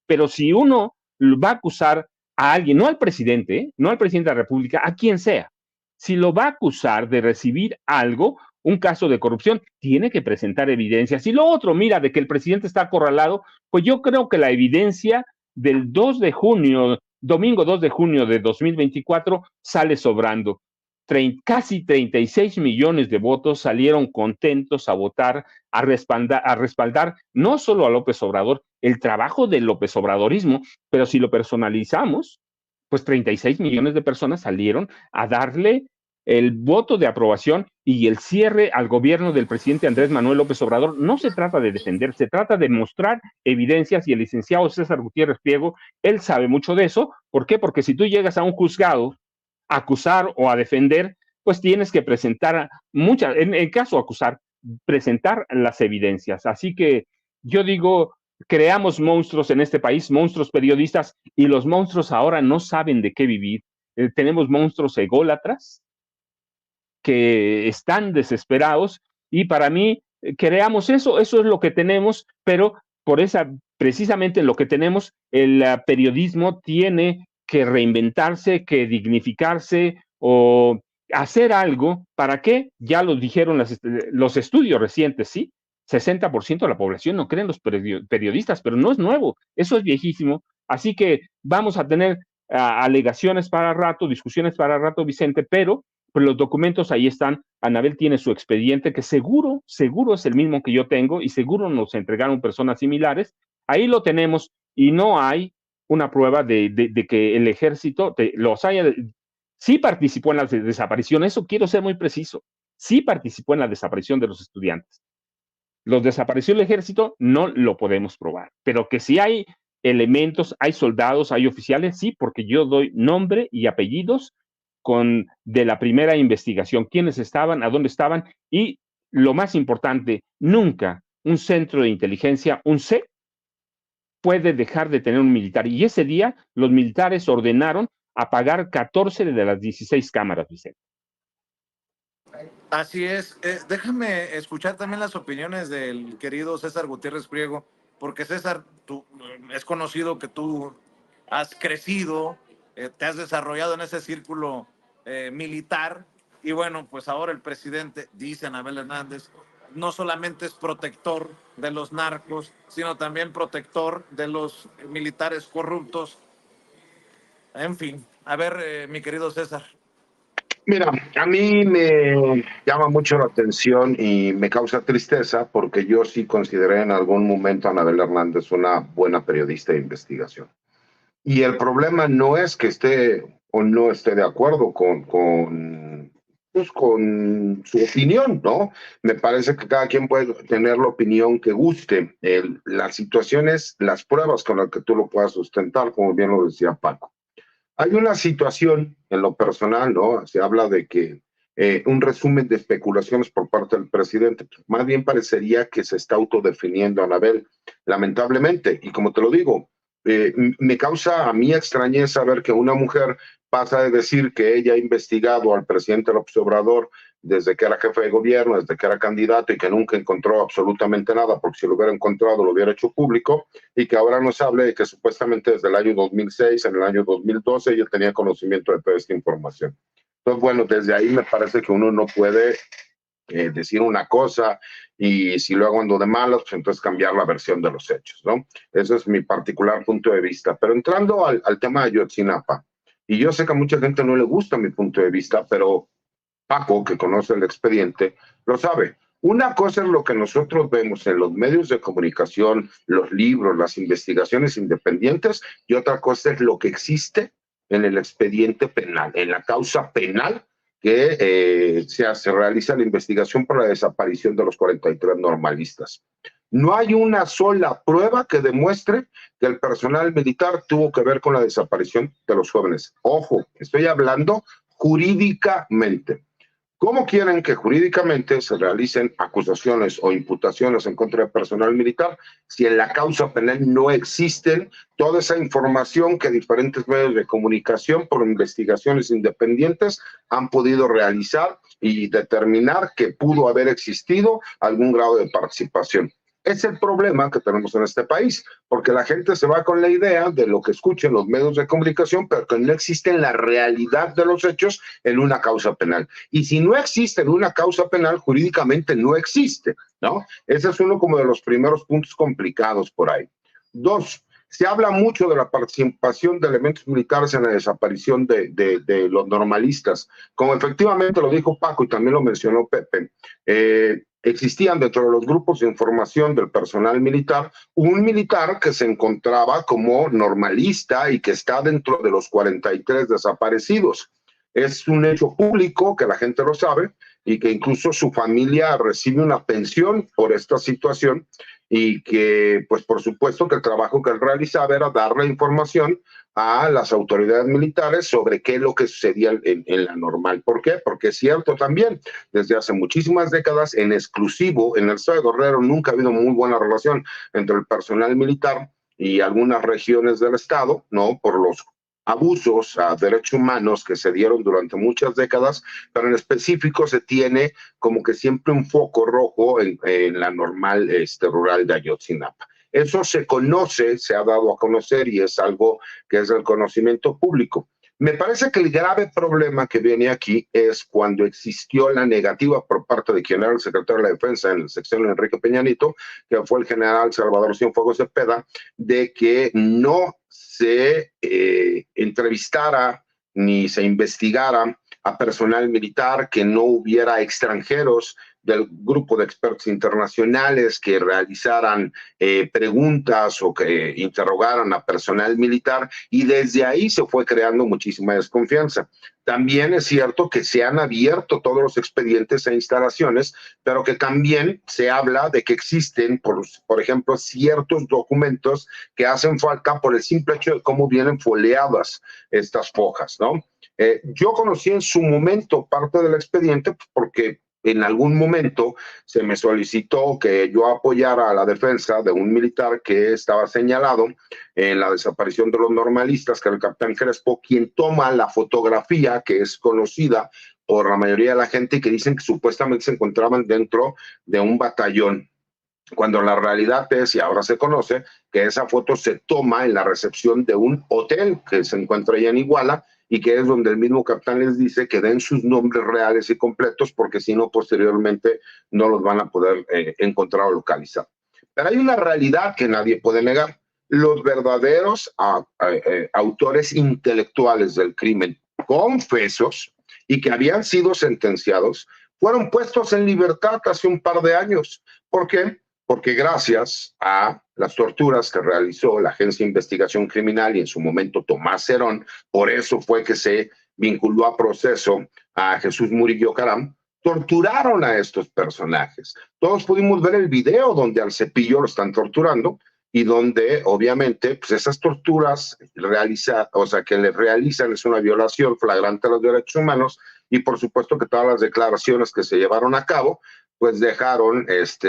pero si uno va a acusar a alguien, no al presidente de la República, a quien sea, si lo va a acusar de recibir algo, un caso de corrupción, tiene que presentar evidencias. Y lo otro, mira, de que el presidente está acorralado, pues yo creo que la evidencia del 2 de junio, domingo 2 de junio de 2024, sale sobrando. Casi 36 millones de votos salieron contentos a votar, a respaldar no solo a López Obrador, el trabajo del López Obradorismo, pero si lo personalizamos, pues 36 millones de personas salieron a darle el voto de aprobación y el cierre al gobierno del presidente Andrés Manuel López Obrador. No se trata de defender, se trata de mostrar evidencias, y el licenciado César Gutiérrez Priego, él sabe mucho de eso. ¿Por qué? Porque si tú llegas a un juzgado a acusar o a defender, pues tienes que presentar en el caso de acusar, presentar las evidencias. Así que yo digo, creamos monstruos en este país, monstruos periodistas, y los monstruos ahora no saben de qué vivir. Tenemos monstruos ególatras que están desesperados, y para mí, creamos eso es lo que tenemos, pero precisamente lo que tenemos, el periodismo tiene que reinventarse, que dignificarse o hacer algo. ¿Para qué? Ya lo dijeron los estudios recientes, ¿sí? 60% de la población no cree en los periodistas, pero no es nuevo, eso es viejísimo. Así que vamos a tener alegaciones para rato, discusiones para rato, Vicente, pero pues los documentos ahí están. Anabel tiene su expediente, que seguro es el mismo que yo tengo, y seguro nos entregaron personas similares. Ahí lo tenemos, y no hay una prueba de que el ejército los haya. Sí participó en la desaparición, eso quiero ser muy preciso. Sí participó en la desaparición de los estudiantes. Los desapareció el ejército, no lo podemos probar, pero que si hay elementos, hay soldados, hay oficiales, sí, porque yo doy nombre y apellidos de la primera investigación, quiénes estaban, a dónde estaban, y lo más importante, nunca un centro de inteligencia, un C, puede dejar de tener un militar. Y ese día los militares ordenaron apagar 14 de las 16 cámaras, Vicente. Así es. Déjame escuchar también las opiniones del querido César Gutiérrez Priego, porque César, es conocido que tú has crecido, te has desarrollado en ese círculo militar, y bueno, pues ahora el presidente, dice Anabel Hernández, no solamente es protector de los narcos, sino también protector de los militares corruptos. En fin, a ver, mi querido César. Mira, a mí me llama mucho la atención y me causa tristeza porque yo sí consideré en algún momento a Anabel Hernández una buena periodista de investigación. Y el problema no es que esté o no esté de acuerdo pues con su opinión, ¿no? Me parece que cada quien puede tener la opinión que guste. Las situaciones, las pruebas con las que tú lo puedas sustentar, como bien lo decía Paco. Hay una situación en lo personal, ¿no? Se habla de que un resumen de especulaciones por parte del presidente. Más bien parecería que se está autodefiniendo Anabel, lamentablemente. Y como te lo digo, me causa a mí extrañeza ver que una mujer pasa de decir que ella ha investigado al presidente López Obrador desde que era jefe de gobierno, desde que era candidato y que nunca encontró absolutamente nada, porque si lo hubiera encontrado lo hubiera hecho público, y que ahora nos hable de que supuestamente desde el año 2006, en el año 2012, ella tenía conocimiento de toda esta información. Entonces, bueno, desde ahí me parece que uno no puede decir una cosa y si luego ando de malas, pues entonces cambiar la versión de los hechos, ¿no? Ese es mi particular punto de vista. Pero entrando al tema de Ayotzinapa, y yo sé que a mucha gente no le gusta mi punto de vista, pero Paco, que conoce el expediente, lo sabe. Una cosa es lo que nosotros vemos en los medios de comunicación, los libros, las investigaciones independientes, y otra cosa es lo que existe en el expediente penal, en la causa penal que se realiza la investigación por la desaparición de los 43 normalistas. No hay una sola prueba que demuestre que el personal militar tuvo que ver con la desaparición de los jóvenes. Ojo, estoy hablando jurídicamente. ¿Cómo quieren que jurídicamente se realicen acusaciones o imputaciones en contra del personal militar si en la causa penal no existen toda esa información que diferentes medios de comunicación por investigaciones independientes han podido realizar y determinar que pudo haber existido algún grado de participación? Es el problema que tenemos en este país, porque la gente se va con la idea de lo que escucha en los medios de comunicación, pero que no existe en la realidad de los hechos en una causa penal. Y si no existe en una causa penal, jurídicamente no existe, ¿no? Ese es uno como de los primeros puntos complicados por ahí. Dos, se habla mucho de la participación de elementos militares en la desaparición de los normalistas. Como efectivamente lo dijo Paco y también lo mencionó Pepe, existían dentro de los grupos de información del personal militar un militar que se encontraba como normalista y que está dentro de los 43 desaparecidos. Es un hecho público que la gente lo sabe y que incluso su familia recibe una pensión por esta situación y que, pues por supuesto que el trabajo que él realizaba era dar la información a las autoridades militares sobre qué es lo que sucedía en la normal. ¿Por qué? Porque es cierto también, desde hace muchísimas décadas, en exclusivo, en el estado de Guerrero nunca ha habido muy buena relación entre el personal militar y algunas regiones del estado, ¿no? Por los abusos a derechos humanos que se dieron durante muchas décadas, pero en específico se tiene como que siempre un foco rojo en la normal rural de Ayotzinapa. Eso se conoce, se ha dado a conocer y es algo que es del conocimiento público. Me parece que el grave problema que viene aquí es cuando existió la negativa por parte de quien era el secretario de la Defensa en la sección de Enrique Peña Nieto, que fue el general Salvador Cienfuegos Cepeda, de que no se entrevistara ni se investigara a personal militar, que no hubiera extranjeros del grupo de expertos internacionales que realizaran preguntas o que interrogaran a personal militar, y desde ahí se fue creando muchísima desconfianza. También es cierto que se han abierto todos los expedientes e instalaciones, pero que también se habla de que existen, por ejemplo, ciertos documentos que hacen falta por el simple hecho de cómo vienen foliadas estas hojas, ¿no? Yo conocí en su momento parte del expediente porque en algún momento se me solicitó que yo apoyara a la defensa de un militar que estaba señalado en la desaparición de los normalistas, que era el capitán Crespo, quien toma la fotografía que es conocida por la mayoría de la gente y que dicen que supuestamente se encontraban dentro de un batallón, cuando la realidad es, y ahora se conoce, que esa foto se toma en la recepción de un hotel que se encuentra allá en Iguala, y que es donde el mismo capitán les dice que den sus nombres reales y completos, porque si no, posteriormente no los van a poder encontrar o localizar. Pero hay una realidad que nadie puede negar. Los verdaderos autores intelectuales del crimen, confesos, y que habían sido sentenciados, fueron puestos en libertad hace un par de años. ¿Por qué? Porque gracias a las torturas que realizó la Agencia de Investigación Criminal y en su momento Tomás Herón, por eso fue que se vinculó a proceso a Jesús Murillo Caram, torturaron a estos personajes. Todos pudimos ver el video donde al Cepillo lo están torturando y donde obviamente pues esas torturas que le realizan es una violación flagrante a los derechos humanos, y por supuesto que todas las declaraciones que se llevaron a cabo pues dejaron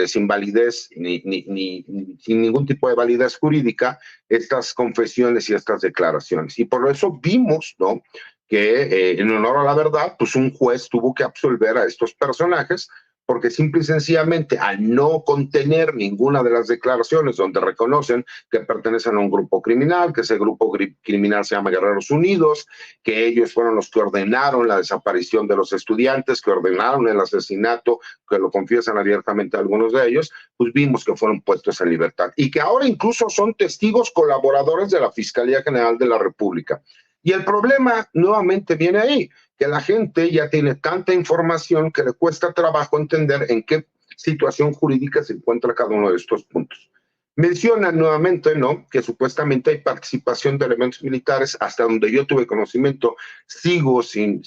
sin validez sin ningún tipo de validez jurídica estas confesiones y estas declaraciones. Y por eso vimos, ¿no?, que en honor a la verdad, pues un juez tuvo que absolver a estos personajes, porque simple y sencillamente al no contener ninguna de las declaraciones donde reconocen que pertenecen a un grupo criminal, que ese grupo criminal se llama Guerreros Unidos, que ellos fueron los que ordenaron la desaparición de los estudiantes, que ordenaron el asesinato, que lo confiesan abiertamente algunos de ellos, pues vimos que fueron puestos en libertad y que ahora incluso son testigos colaboradores de la Fiscalía General de la República. Y el problema nuevamente viene ahí, que la gente ya tiene tanta información que le cuesta trabajo entender en qué situación jurídica se encuentra cada uno de estos puntos. Mencionan nuevamente, ¿no?, que supuestamente hay participación de elementos militares. Hasta donde yo tuve conocimiento, sigo sin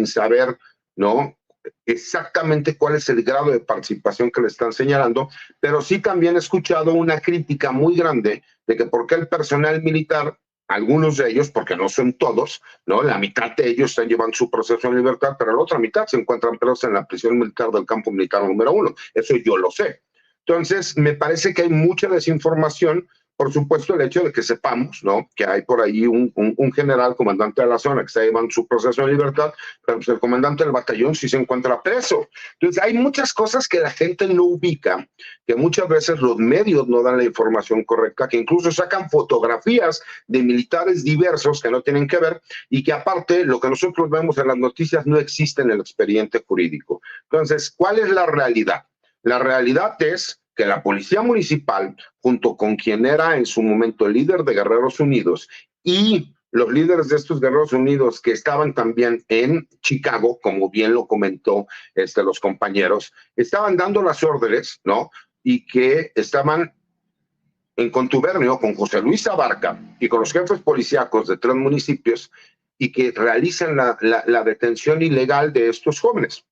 saber, ¿no?, exactamente cuál es el grado de participación que le están señalando, pero sí también he escuchado una crítica muy grande de que por qué el personal militar, algunos de ellos, porque no son todos, ¿no?, la mitad de ellos están llevando su proceso en libertad, pero la otra mitad se encuentran presos en la prisión militar del campo militar número 1. Eso yo lo sé. Entonces, me parece que hay mucha desinformación. Por supuesto, el hecho de que sepamos, ¿no?, que hay por ahí un general, comandante de la zona, que está llevando su proceso en libertad, pero pues el comandante del batallón sí se encuentra preso. Entonces, hay muchas cosas que la gente no ubica, que muchas veces los medios no dan la información correcta, que incluso sacan fotografías de militares diversos que no tienen que ver, y que aparte, lo que nosotros vemos en las noticias no existe en el expediente jurídico. Entonces, ¿cuál es la realidad? La realidad es que la Policía Municipal, junto con quien era en su momento el líder de Guerreros Unidos y los líderes de estos Guerreros Unidos que estaban también en Chicago, como bien lo comentó los compañeros, estaban dando las órdenes, ¿no?, y que estaban en contubernio con José Luis Abarca y con los jefes policíacos de 3 municipios, y que realizan la detención ilegal de estos jóvenes.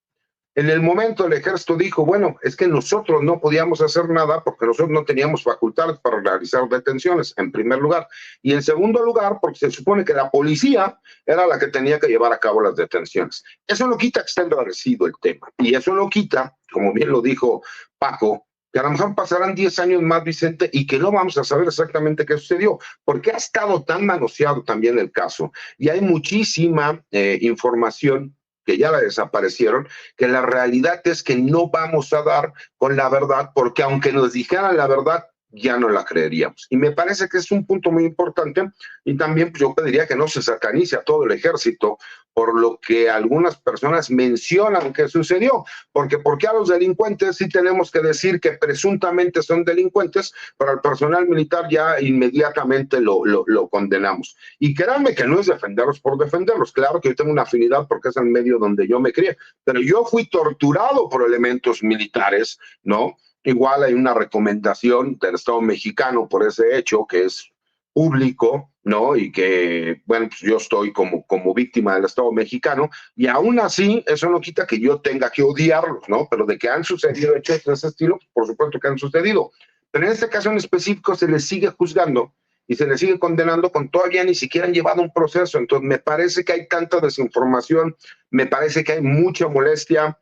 En el momento el ejército dijo, bueno, es que nosotros no podíamos hacer nada porque nosotros no teníamos facultades para realizar detenciones, en primer lugar. Y en segundo lugar, porque se supone que la policía era la que tenía que llevar a cabo las detenciones. Eso no quita que esté enrarecido el tema. Y eso no quita, como bien lo dijo Paco, que a lo mejor pasarán 10 años más, Vicente, y que no vamos a saber exactamente qué sucedió, porque ha estado tan manoseado también el caso. Y hay muchísima información que ya la desaparecieron, que la realidad es que no vamos a dar con la verdad, porque aunque nos dijeran la verdad, ya no la creeríamos. Y me parece que es un punto muy importante, y también pues, yo pediría que no se satanice a todo el ejército por lo que algunas personas mencionan que sucedió, porque ¿por qué a los delincuentes sí tenemos que decir que presuntamente son delincuentes, pero al personal militar ya inmediatamente lo condenamos? Y créanme que no es defenderlos por defenderlos, claro que yo tengo una afinidad porque es el medio donde yo me crié, pero yo fui torturado por elementos militares, ¿no? Igual hay una recomendación del Estado mexicano por ese hecho que es público, ¿no? Y que, bueno, pues yo estoy como víctima del Estado mexicano, y aún así eso no quita que yo tenga que odiarlos, ¿no? Pero de que han sucedido hechos de ese estilo, por supuesto que han sucedido. Pero en este caso en específico se les sigue juzgando y se les sigue condenando con todavía ni siquiera han llevado un proceso. Entonces me parece que hay tanta desinformación, me parece que hay mucha molestia,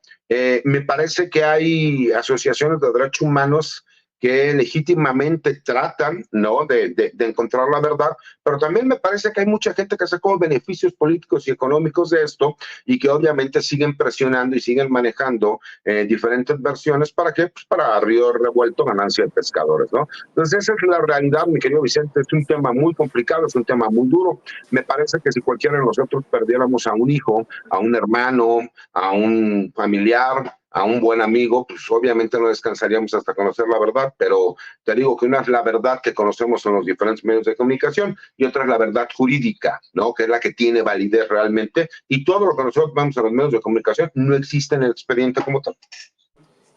me parece que hay asociaciones de derechos humanos que legítimamente tratan, ¿no?, de encontrar la verdad, pero también me parece que hay mucha gente que sacó beneficios políticos y económicos de esto y que obviamente siguen presionando y siguen manejando diferentes versiones. ¿Para qué? Pues para río revuelto, ganancia de pescadores, ¿no? Entonces esa es la realidad, mi querido Vicente, es un tema muy complicado, es un tema muy duro. Me parece que si cualquiera de nosotros perdiéramos a un hijo, a un hermano, a un familiar, a un buen amigo, pues obviamente no descansaríamos hasta conocer la verdad, pero te digo que una es la verdad que conocemos en los diferentes medios de comunicación y otra es la verdad jurídica, ¿no? Que es la que tiene validez realmente, y todo lo que nosotros vamos a los medios de comunicación no existe en el expediente como tal.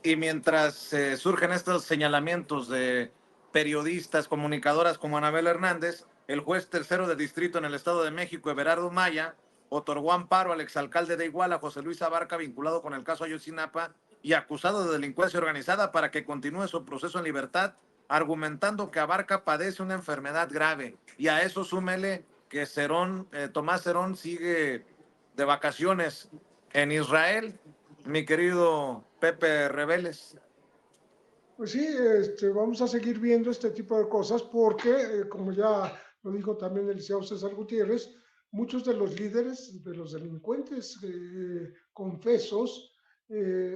Y mientras surgen estos señalamientos de periodistas, comunicadoras como Anabel Hernández, el juez tercero de distrito en el Estado de México, Everardo Maya, otorgó amparo al exalcalde de Iguala, José Luis Abarca, vinculado con el caso Ayotzinapa y acusado de delincuencia organizada, para que continúe su proceso en libertad, argumentando que Abarca padece una enfermedad grave. Y a eso súmele que Tomás Cerón sigue de vacaciones en Israel. Mi querido Pepe Reveles. Pues sí, vamos a seguir viendo este tipo de cosas porque, como ya lo dijo también el licenciado César Gutiérrez, muchos de los líderes, de los delincuentes confesos,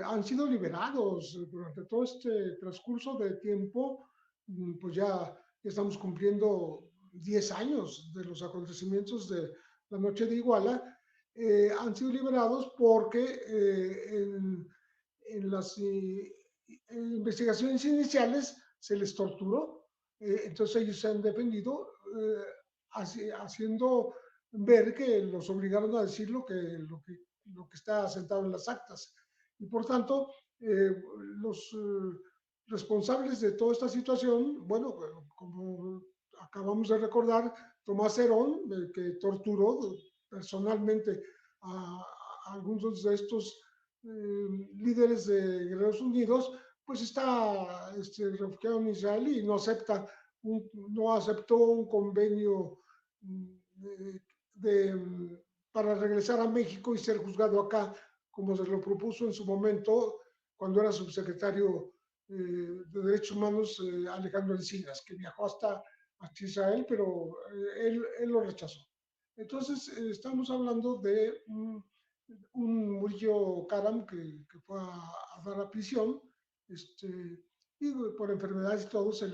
han sido liberados durante todo este transcurso de tiempo. Pues ya estamos cumpliendo 10 años de los acontecimientos de la noche de Iguala. Han sido liberados porque en las investigaciones iniciales se les torturó, entonces ellos se han defendido haciendo ver que los obligaron a decir lo que está sentado en las actas. Y por tanto, los responsables de toda esta situación, bueno, como acabamos de recordar, Tomás Herón, que torturó personalmente a algunos de estos líderes de Guerreros Unidos, pues está refugiado en Israel y no aceptó un convenio para regresar a México y ser juzgado acá, como se lo propuso en su momento cuando era subsecretario de Derechos Humanos Alejandro Encinas, que viajó hasta Israel, pero él lo rechazó. Entonces, estamos hablando de un Murillo Karam que fue a dar a prisión, y por enfermedades y todo se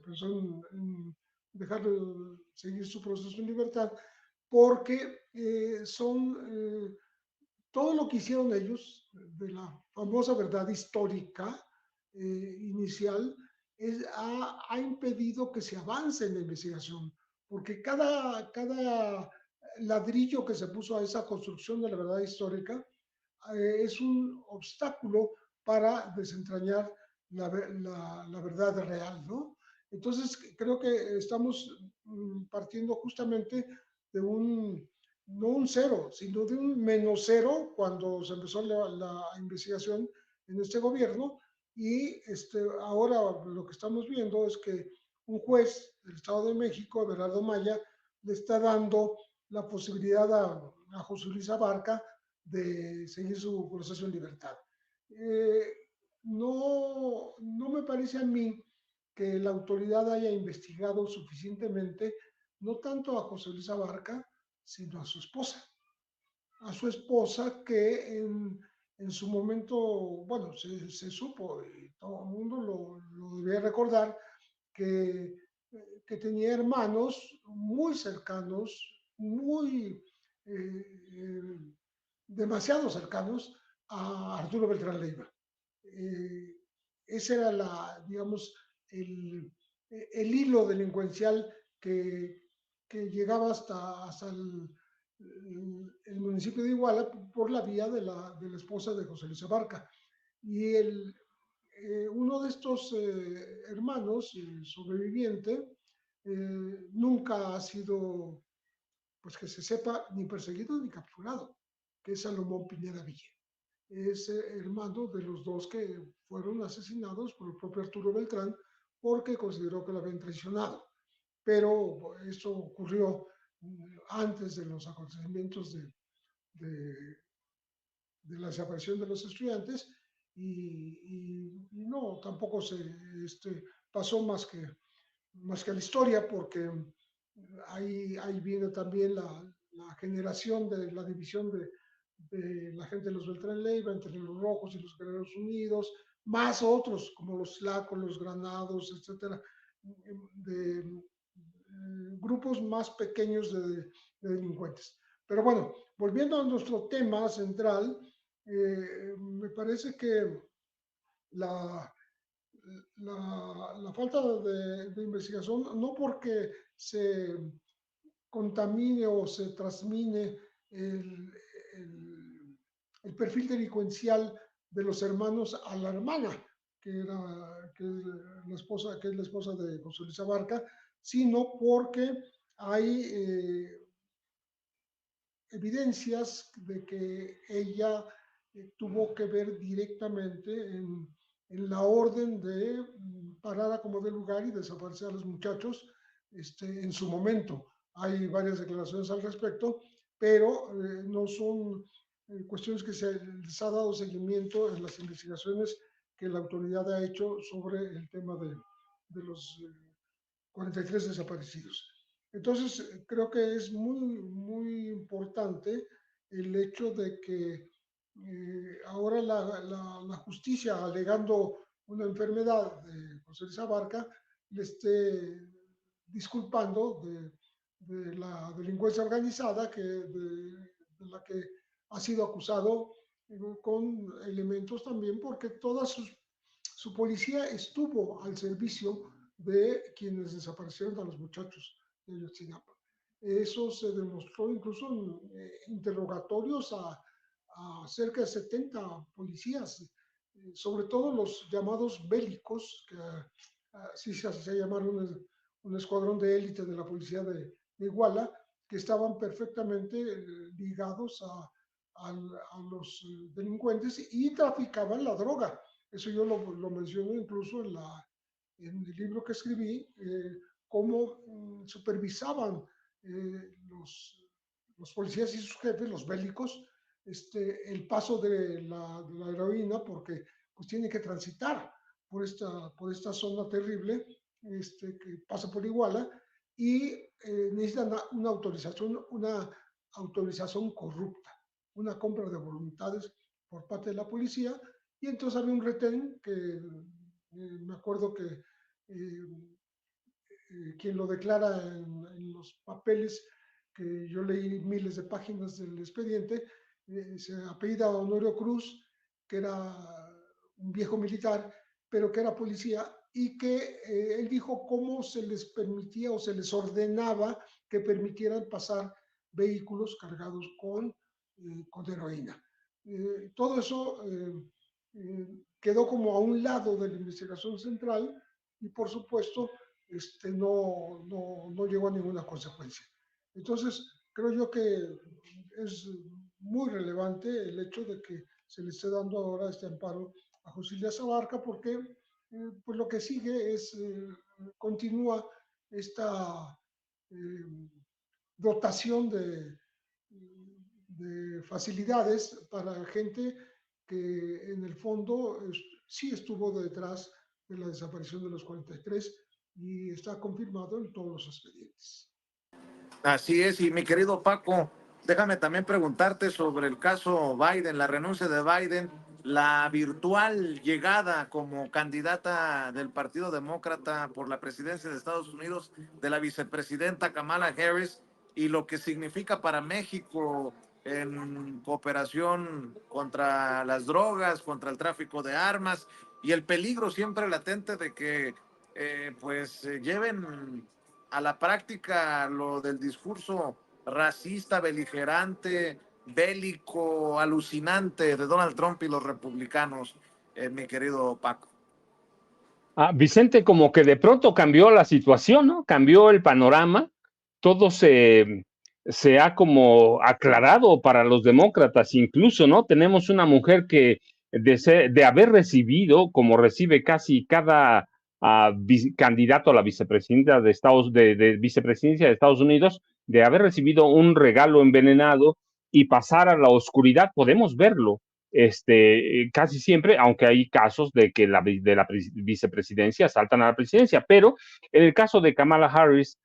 pensó en dejarlo seguir su proceso en libertad, porque todo lo que hicieron ellos, de la famosa verdad histórica inicial, ha impedido que se avance en la investigación, porque cada ladrillo que se puso a esa construcción de la verdad histórica es un obstáculo para desentrañar la verdad real, ¿no? Entonces, creo que estamos partiendo justamente de no un cero, sino de un menos cero cuando se empezó la investigación en este gobierno, y ahora lo que estamos viendo es que un juez del Estado de México, Everardo Maya, le está dando la posibilidad a José Luis Abarca de seguir su proceso en libertad. No me parece a mí que la autoridad haya investigado suficientemente, no tanto a José Luis Abarca, sino a su esposa. A su esposa que en su momento, bueno, se supo y todo el mundo lo debía recordar, que, que tenía hermanos muy cercanos, muy demasiado cercanos a Arturo Beltrán Leiva. Ese era digamos, el hilo delincuencial que llegaba hasta el municipio de Iguala por la vía de la esposa de José Luis Abarca. Y uno de estos hermanos, sobreviviente, nunca ha sido, pues que se sepa, ni perseguido ni capturado, que es Salomón Pineda Villa. Es hermano de los dos que fueron asesinados por el propio Arturo Beltrán porque consideró que lo habían traicionado. Pero eso ocurrió antes de los acontecimientos de la desaparición de los estudiantes y no, tampoco se pasó más que a la historia, porque ahí viene también la generación de la división de la gente de los Beltrán Leiva entre los Rojos y los Guerreros Unidos, más otros como los Tlacos, los Granados, etcétera, de grupos más pequeños de delincuentes. Pero bueno, volviendo a nuestro tema central, me parece que la, la falta de investigación, no porque se contamine o se transmine el, el perfil delincuencial de los hermanos a la hermana, que es la esposa de José Luis Abarca, sino porque hay evidencias de que ella tuvo que ver directamente en la orden de parada como de lugar y desaparecer a los muchachos en su momento. Hay varias declaraciones al respecto, pero no son cuestiones que se les ha dado seguimiento en las investigaciones que la autoridad ha hecho sobre el tema de los 43 desaparecidos. Entonces, creo que es muy importante el hecho de que ahora la justicia, alegando una enfermedad de José Luis Abarca, le esté disculpando de la delincuencia organizada de la que ha sido acusado con elementos también, porque toda su policía estuvo al servicio de quienes desaparecieron a los muchachos de Ayotzinapa. Eso se demostró incluso en interrogatorios a cerca de 70 policías, sobre todo los llamados bélicos, que así se llamaron un escuadrón de élite de la policía de Iguala, que estaban perfectamente ligados a los delincuentes y traficaban la droga. Eso yo lo menciono incluso en el libro que escribí, cómo supervisaban los policías y sus jefes, los bélicos, el paso de la heroína, porque pues tiene que transitar por esta zona terrible que pasa por Iguala y necesitan una autorización corrupta, una compra de voluntades por parte de la policía, y entonces había un retén que me acuerdo que quien lo declara en los papeles, que yo leí miles de páginas del expediente, se apellida Honorio Cruz, que era un viejo militar, pero que era policía, y que él dijo cómo se les permitía o se les ordenaba que permitieran pasar vehículos cargados con heroína. Todo eso quedó como a un lado de la investigación central y por supuesto no llegó a ninguna consecuencia. Entonces, creo yo que es muy relevante el hecho de que se le esté dando ahora este amparo a José Luis Abarca, porque pues lo que sigue es, continúa esta dotación de facilidades para gente que en el fondo sí estuvo detrás de la desaparición de los 43 y está confirmado en todos los expedientes. Así es, y mi querido Paco, déjame también preguntarte sobre el caso Biden, la renuncia de Biden. la virtual llegada como candidata del Partido Demócrata por la presidencia de Estados Unidos de la vicepresidenta Kamala Harris y lo que significa para México en cooperación contra las drogas, contra el tráfico de armas y el peligro siempre latente de que lleven a la práctica lo del discurso racista, beligerante, bélico, alucinante de Donald Trump y los republicanos, mi querido Paco. Vicente, como que de pronto cambió la situación, ¿no? Cambió el panorama, todo se ha como aclarado para los demócratas, incluso, ¿no? Tenemos una mujer que de haber recibido, como recibe casi cada candidato a la vicepresidencia de vicepresidencia de Estados Unidos, de haber recibido un regalo envenenado y pasar a la oscuridad, podemos verlo casi siempre, aunque hay casos de que de la vicepresidencia saltan a la presidencia, pero en el caso de Kamala Harris,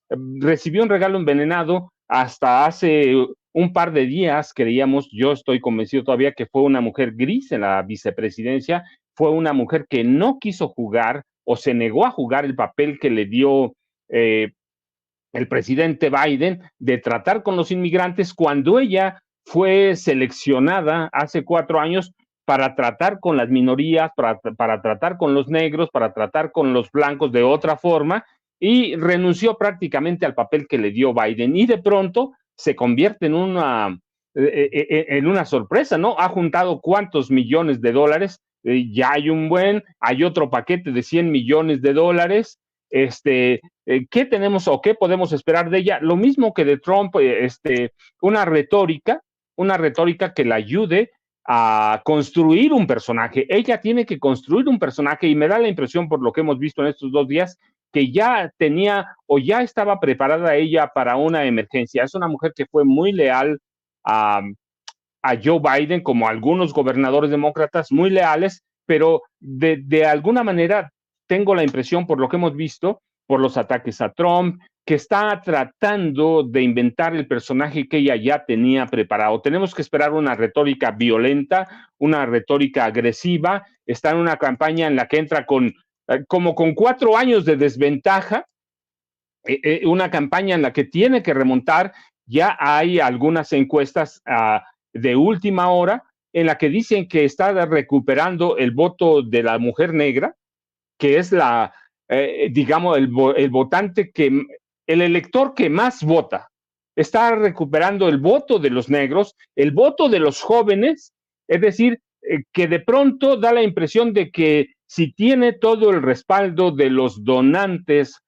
recibió un regalo envenenado hasta hace un par de días, creíamos, yo estoy convencido todavía que fue una mujer gris en la vicepresidencia, fue una mujer que no quiso jugar o se negó a jugar el papel que le dio el presidente Biden de tratar con los inmigrantes cuando ella fue seleccionada hace 4 años para tratar con las minorías, para tratar con los negros, para tratar con los blancos de otra forma, y renunció prácticamente al papel que le dio Biden, y de pronto se convierte en una sorpresa, ¿no? Ha juntado cuántos millones de dólares, ya hay otro paquete de 100 millones de dólares, ¿qué tenemos o qué podemos esperar de ella? Lo mismo que de Trump, una retórica que la ayude a construir un personaje. Ella tiene que construir un personaje y me da la impresión, por lo que hemos visto en estos 2 días, que ya tenía o ya estaba preparada ella para una emergencia. Es una mujer que fue muy leal a Joe Biden, como algunos gobernadores demócratas muy leales, pero de alguna manera tengo la impresión, por lo que hemos visto, por los ataques a Trump, que está tratando de inventar el personaje que ella ya tenía preparado. Tenemos que esperar una retórica violenta, una retórica agresiva. Está en una campaña en la que entra como con 4 años de desventaja, una campaña en la que tiene que remontar. Ya hay algunas encuestas de última hora en la que dicen que está recuperando el voto de la mujer negra, que es digamos, el votante el elector que más vota. Está recuperando el voto de los negros, el voto de los jóvenes, es decir, que de pronto da la impresión de que si tiene todo el respaldo de los donantes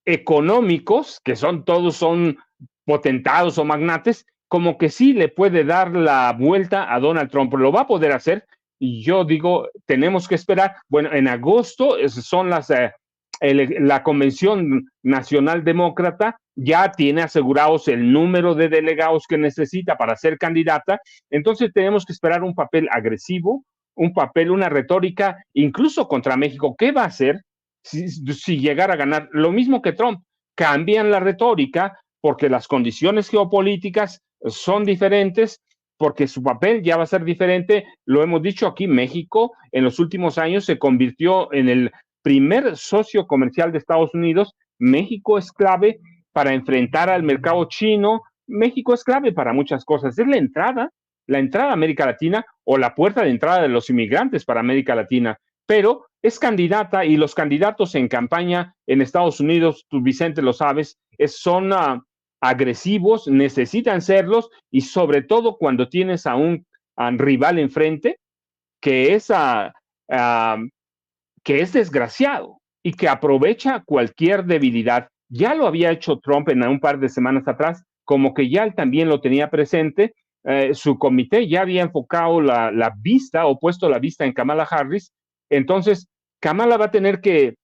económicos, que todos son potentados o magnates, como que sí le puede dar la vuelta a Donald Trump. Lo va a poder hacer, y yo digo, tenemos que esperar. Bueno, en agosto son la Convención Nacional Demócrata, ya tiene asegurados el número de delegados que necesita para ser candidata, entonces tenemos que esperar un papel agresivo, una retórica, incluso contra México. ¿Qué va a hacer si llegara a ganar? Lo mismo que Trump, cambian la retórica porque las condiciones geopolíticas son diferentes, porque su papel ya va a ser diferente. Lo hemos dicho aquí, México en los últimos años se convirtió en el primer socio comercial de Estados Unidos. México es clave para enfrentar al mercado chino. México es clave para muchas cosas. Es la entrada a América Latina o la puerta de entrada de los inmigrantes para América Latina. Pero es candidata, y los candidatos en campaña en Estados Unidos, tú, Vicente, lo sabes, son agresivos, necesitan serlos, y sobre todo cuando tienes a un rival enfrente que es desgraciado y que aprovecha cualquier debilidad. Ya lo había hecho Trump en un par de semanas atrás, como que ya él también lo tenía presente. Su comité ya había enfocado la vista o puesto la vista en Kamala Harris. Entonces, Kamala va a tener que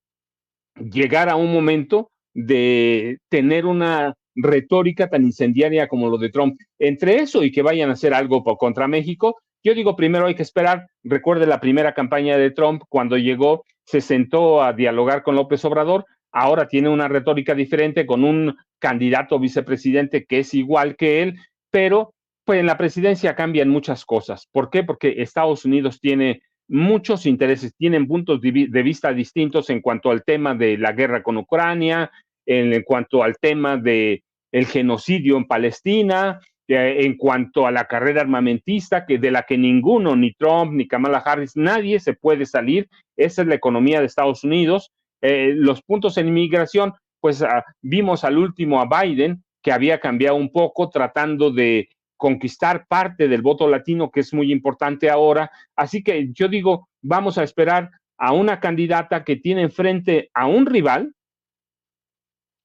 llegar a un momento de tener una retórica tan incendiaria como lo de Trump. Entre eso y que vayan a hacer algo contra México, yo digo, primero hay que esperar. Recuerde la primera campaña de Trump, cuando llegó, se sentó a dialogar con López Obrador. Ahora tiene una retórica diferente con un candidato vicepresidente que es igual que él, pero Pues en la presidencia cambian muchas cosas. ¿Por qué? Porque Estados Unidos tiene muchos intereses, tienen puntos de vista distintos en cuanto al tema de la guerra con Ucrania, en cuanto al tema de el genocidio en Palestina, en cuanto a la carrera armamentista, que de la que ninguno, ni Trump, ni Kamala Harris, nadie se puede salir. Esa es la economía de Estados Unidos. Los puntos en inmigración, pues vimos al último a Biden, que había cambiado un poco tratando de conquistar parte del voto latino, que es muy importante ahora. Así que yo digo, vamos a esperar a una candidata que tiene enfrente a un rival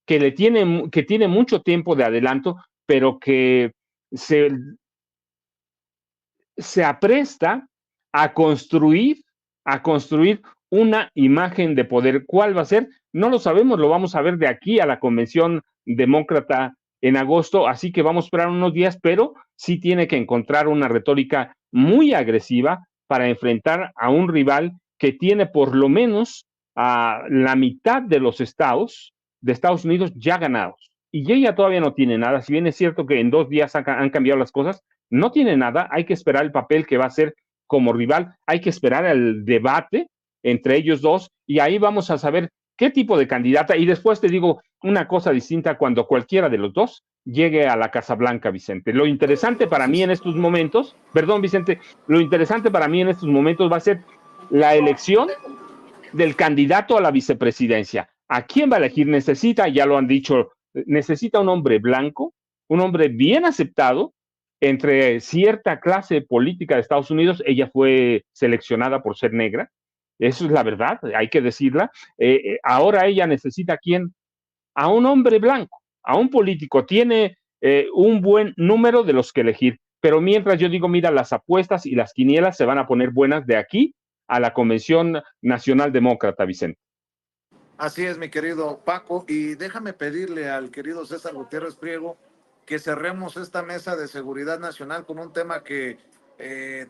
que tiene mucho tiempo de adelanto, pero que se apresta a construir una imagen de poder. ¿Cuál va a ser? No lo sabemos, lo vamos a ver de aquí a la convención demócrata en agosto, así que vamos a esperar unos días, pero sí tiene que encontrar una retórica muy agresiva para enfrentar a un rival que tiene por lo menos a la mitad de los estados de Estados Unidos ya ganados. Y ella todavía no tiene nada, si bien es cierto que en 2 días han cambiado las cosas, no tiene nada, hay que esperar el papel que va a hacer como rival, hay que esperar el debate entre ellos dos y ahí vamos a saber qué tipo de candidata. Y después te digo una cosa distinta cuando cualquiera de los dos llegue a la Casa Blanca, Vicente. Lo interesante para mí en estos momentos, perdón, Vicente, lo interesante para mí en estos momentos va a ser la elección del candidato a la vicepresidencia. ¿A quién va a elegir? Necesita, ya lo han dicho, necesita un hombre blanco, un hombre bien aceptado entre cierta clase política de Estados Unidos. Ella fue seleccionada por ser negra. Eso es la verdad, hay que decirla. Ahora ella necesita a quién, a un hombre blanco, a un político. Tiene un buen número de los que elegir. Pero mientras yo digo, mira, las apuestas y las quinielas se van a poner buenas de aquí a la Convención Nacional Demócrata, Vicente. Así es, mi querido Paco, y déjame pedirle al querido César Gutiérrez Priego que cerremos esta mesa de seguridad nacional con un tema que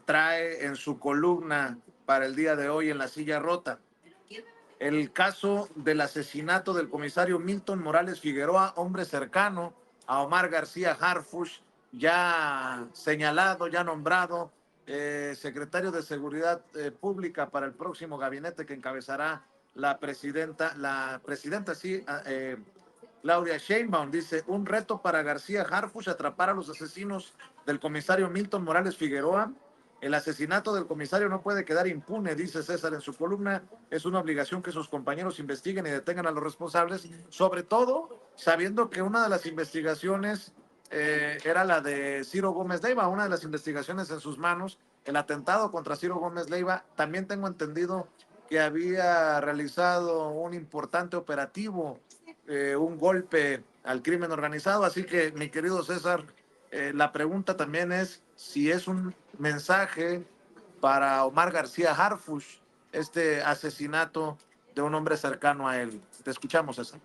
trae en su columna para el día de hoy en La Silla Rota. El caso del asesinato del comisario Milton Morales Figueroa, hombre cercano a Omar García Harfuch, ya señalado, ya nombrado secretario de Seguridad Pública para el próximo gabinete que encabezará la presidenta, Claudia Sheinbaum. Dice, un reto para García Harfuch, atrapar a los asesinos del comisario Milton Morales Figueroa. El asesinato del comisario no puede quedar impune, dice César en su columna. Es una obligación que sus compañeros investiguen y detengan a los responsables, sobre todo sabiendo que una de las investigaciones era la de Ciro Gómez Leiva, una de las investigaciones en sus manos, el atentado contra Ciro Gómez Leiva. También tengo entendido que había realizado un importante operativo, un golpe al crimen organizado. Así que, mi querido César, la pregunta también es si es un mensaje para Omar García Harfuch este asesinato de un hombre cercano a él. Te escuchamos, César.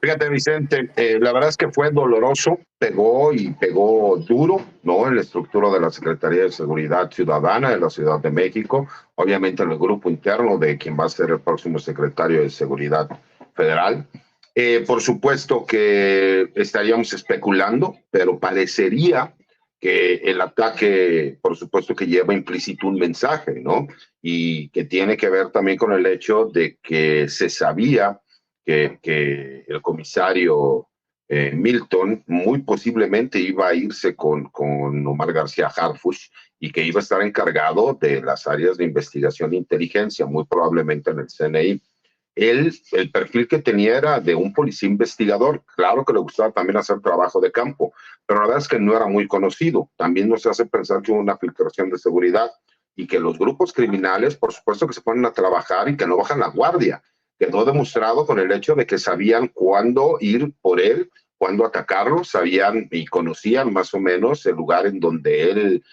Fíjate, Vicente, la verdad es que fue doloroso, pegó y pegó duro, ¿no? En la estructura de la Secretaría de Seguridad Ciudadana de la Ciudad de México, obviamente en el grupo interno de quien va a ser el próximo secretario de Seguridad Federal. Por supuesto que estaríamos especulando, pero parecería que el ataque, por supuesto que lleva implícito un mensaje, ¿no? Y que tiene que ver también con el hecho de que se sabía que el comisario Milton muy posiblemente iba a irse con Omar García Harfuch y que iba a estar encargado de las áreas de investigación e inteligencia, muy probablemente en el CNI. El perfil que tenía era de un policía investigador. Claro que le gustaba también hacer trabajo de campo, pero la verdad es que no era muy conocido. También nos hace pensar que hubo una filtración de seguridad y que los grupos criminales, por supuesto que se ponen a trabajar y que no bajan la guardia. Quedó demostrado con el hecho de que sabían cuándo ir por él, cuándo atacarlo, sabían y conocían más o menos el lugar en donde él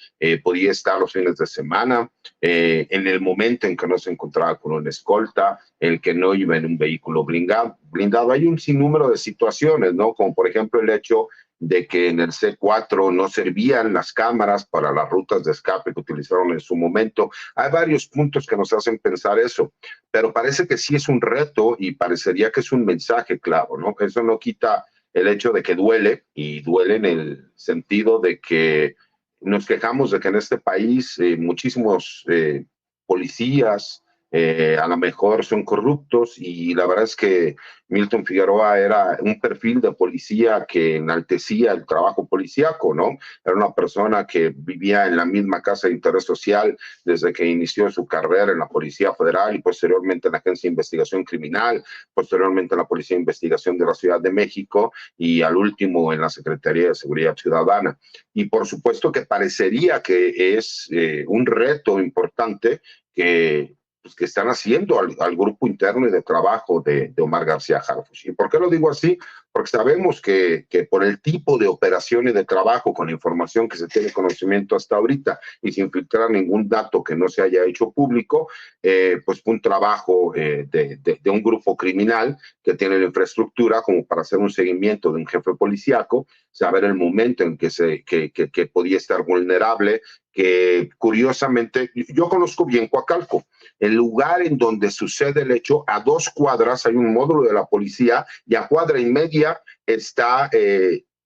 podía estar los fines de semana, en el momento en que no se encontraba con una escolta, el que no iba en un vehículo blindado. Hay un sinnúmero de situaciones, ¿no? Como por ejemplo el hecho de que en el C4 no servían las cámaras para las rutas de escape que utilizaron en su momento. Hay varios puntos que nos hacen pensar eso, pero parece que sí es un reto y parecería que es un mensaje claro, ¿no? Eso no quita el hecho de que duele, y duele en el sentido de que nos quejamos de que en este país muchísimos policías a lo mejor son corruptos, y la verdad es que Milton Figueroa era un perfil de policía que enaltecía el trabajo policíaco, ¿no? Era una persona que vivía en la misma casa de interés social desde que inició su carrera en la Policía Federal y posteriormente en la Agencia de Investigación Criminal, posteriormente en la Policía de Investigación de la Ciudad de México y al último en la Secretaría de Seguridad Ciudadana. Y por supuesto que parecería que es un reto importante que pues, que están haciendo al grupo interno y de trabajo de Omar García Harfuch. ¿Y por qué lo digo así? Porque sabemos que por el tipo de operación y de trabajo con la información que se tiene conocimiento hasta ahorita y sin filtrar ningún dato que no se haya hecho público, pues fue un trabajo de un grupo criminal que tiene la infraestructura como para hacer un seguimiento de un jefe policíaco, saber el momento en que podía estar vulnerable, que curiosamente, yo conozco bien Coacalco, el lugar en donde sucede el hecho, a 2 cuadras hay un módulo de la policía y a cuadra y media está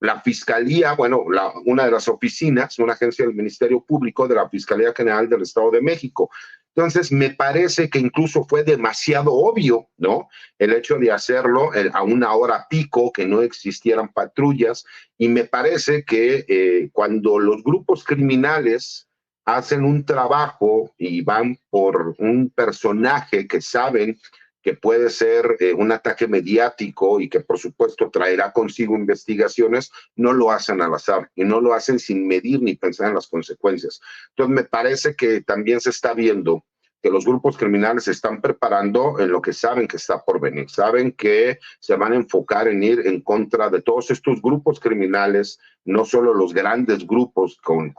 la Fiscalía, bueno, una de las oficinas, una agencia del Ministerio Público de la Fiscalía General del Estado de México. Entonces, me parece que incluso fue demasiado obvio, ¿no? El hecho de hacerlo a una hora pico, que no existieran patrullas, y me parece que cuando los grupos criminales hacen un trabajo y van por un personaje que saben que puede ser un ataque mediático y que por supuesto traerá consigo investigaciones, no lo hacen al azar y no lo hacen sin medir ni pensar en las consecuencias. Entonces me parece que también se está viendo que los grupos criminales se están preparando en lo que saben que está por venir. Saben que se van a enfocar en ir en contra de todos estos grupos criminales, no solo los grandes grupos con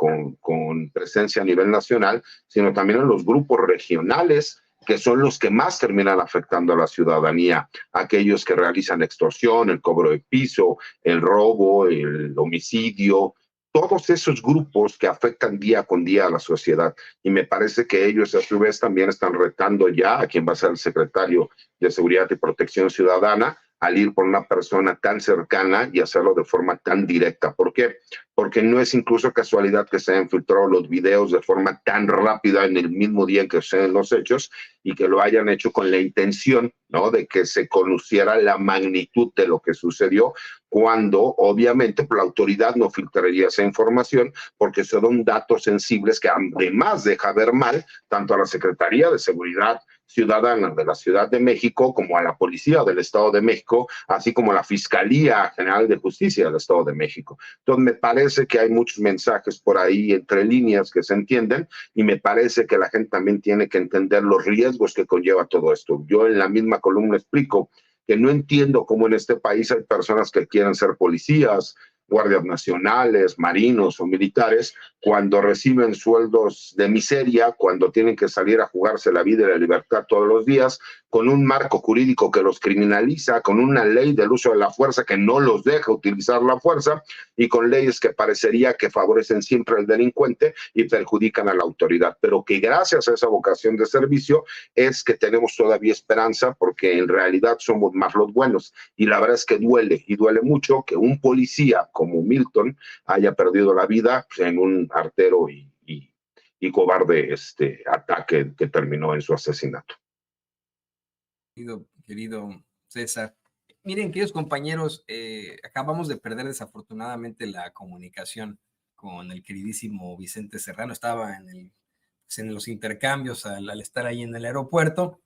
presencia a nivel nacional, sino también en los grupos regionales, que son los que más terminan afectando a la ciudadanía, aquellos que realizan extorsión, el cobro de piso, el robo, el homicidio, todos esos grupos que afectan día con día a la sociedad. Y me parece que ellos a su vez también están retando ya a quien va a ser el secretario de Seguridad y Protección Ciudadana al ir por una persona tan cercana y hacerlo de forma tan directa. ¿Por qué? Porque no es incluso casualidad que se hayan filtrado los videos de forma tan rápida en el mismo día en que suceden los hechos y que lo hayan hecho con la intención, ¿no?, de que se conociera la magnitud de lo que sucedió, cuando obviamente pues, la autoridad no filtraría esa información porque son datos sensibles que además deja ver mal tanto a la Secretaría de Seguridad Ciudadana de la Ciudad de México como a la Policía del Estado de México, así como a la Fiscalía General de Justicia del Estado de México. Entonces me parece que hay muchos mensajes por ahí entre líneas que se entienden y me parece que la gente también tiene que entender los riesgos que conlleva todo esto. Yo en la misma columna explico que no entiendo cómo en este país hay personas que quieren ser policías, guardias nacionales, marinos o militares, cuando reciben sueldos de miseria, cuando tienen que salir a jugarse la vida y la libertad todos los días, con un marco jurídico que los criminaliza, con una ley del uso de la fuerza que no los deja utilizar la fuerza y con leyes que parecería que favorecen siempre al delincuente y perjudican a la autoridad, pero que gracias a esa vocación de servicio es que tenemos todavía esperanza porque en realidad somos más los buenos y la verdad es que duele y duele mucho que un policía como Milton haya perdido la vida en un artero y cobarde ataque que terminó en su asesinato. Querido César, miren, queridos compañeros, acabamos de perder desafortunadamente la comunicación con el queridísimo Vicente Serrano. Estaba en los intercambios al estar ahí en el aeropuerto.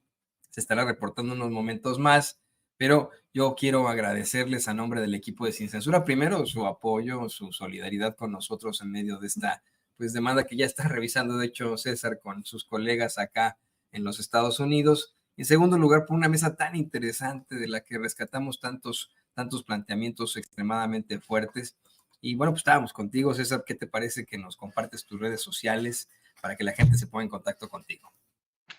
Se estará reportando unos momentos más, pero yo quiero agradecerles a nombre del equipo de Sin Censura, primero su apoyo, su solidaridad con nosotros en medio de esta pues demanda que ya está revisando, de hecho, César con sus colegas acá en los Estados Unidos. En segundo lugar, por una mesa tan interesante de la que rescatamos tantos planteamientos extremadamente fuertes. Y bueno, pues estábamos contigo, César. ¿Qué te parece que nos compartes tus redes sociales para que la gente se ponga en contacto contigo?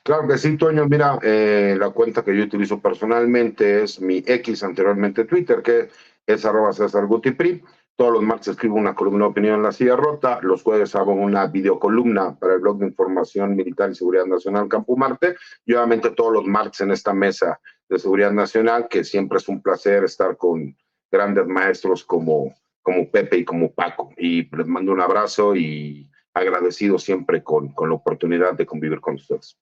Claro que sí, Toño. Mira, la cuenta que yo utilizo personalmente es mi X, anteriormente Twitter, que es @CésarGutiPri. Todos los martes escribo una columna de opinión en La Silla Rota. Los jueves hago una videocolumna para el blog de información militar y seguridad nacional Campo Marte. Y obviamente todos los martes en esta mesa de seguridad nacional, que siempre es un placer estar con grandes maestros como Pepe y como Paco. Y les mando un abrazo y agradecido siempre con la oportunidad de convivir con ustedes.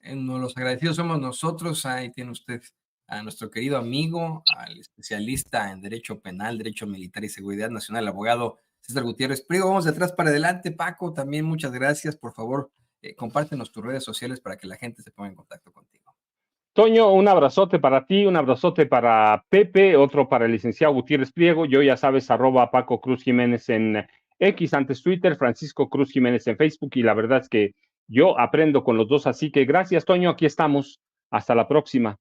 Los agradecidos somos nosotros. Ahí tiene usted a nuestro querido amigo, al especialista en Derecho Penal, Derecho Militar y Seguridad Nacional, el abogado César Gutiérrez Priego. Vamos de atrás para adelante. Paco, también muchas gracias. Por favor, compártenos tus redes sociales para que la gente se ponga en contacto contigo. Toño, un abrazote para ti, un abrazote para Pepe, otro para el licenciado Gutiérrez Priego. Yo, ya sabes, @Paco Cruz Jiménez en X, antes Twitter, Francisco Cruz Jiménez en Facebook, y la verdad es que yo aprendo con los dos, así que gracias, Toño, aquí estamos. Hasta la próxima.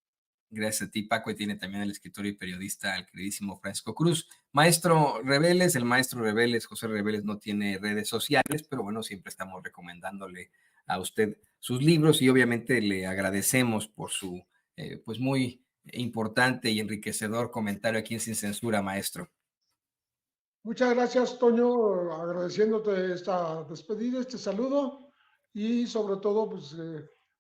Gracias a ti, Paco, y tiene también el escritor y periodista, el queridísimo Francisco Cruz. Maestro Reveles, el maestro Reveles, José Reveles, no tiene redes sociales, pero bueno, siempre estamos recomendándole a usted sus libros y obviamente le agradecemos por su pues muy importante y enriquecedor comentario aquí en Sin Censura, maestro. Muchas gracias, Toño, agradeciéndote esta despedida, este saludo y sobre todo, pues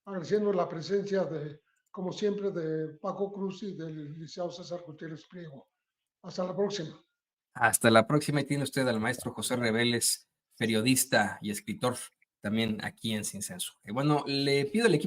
agradeciendo la presencia de, como siempre, de Paco Cruz y del licenciado César Gutiérrez Priego. Hasta la próxima. Hasta la próxima, y tiene usted al maestro José Reveles, periodista y escritor, también aquí en Sin Censura. Y bueno, le pido al equipo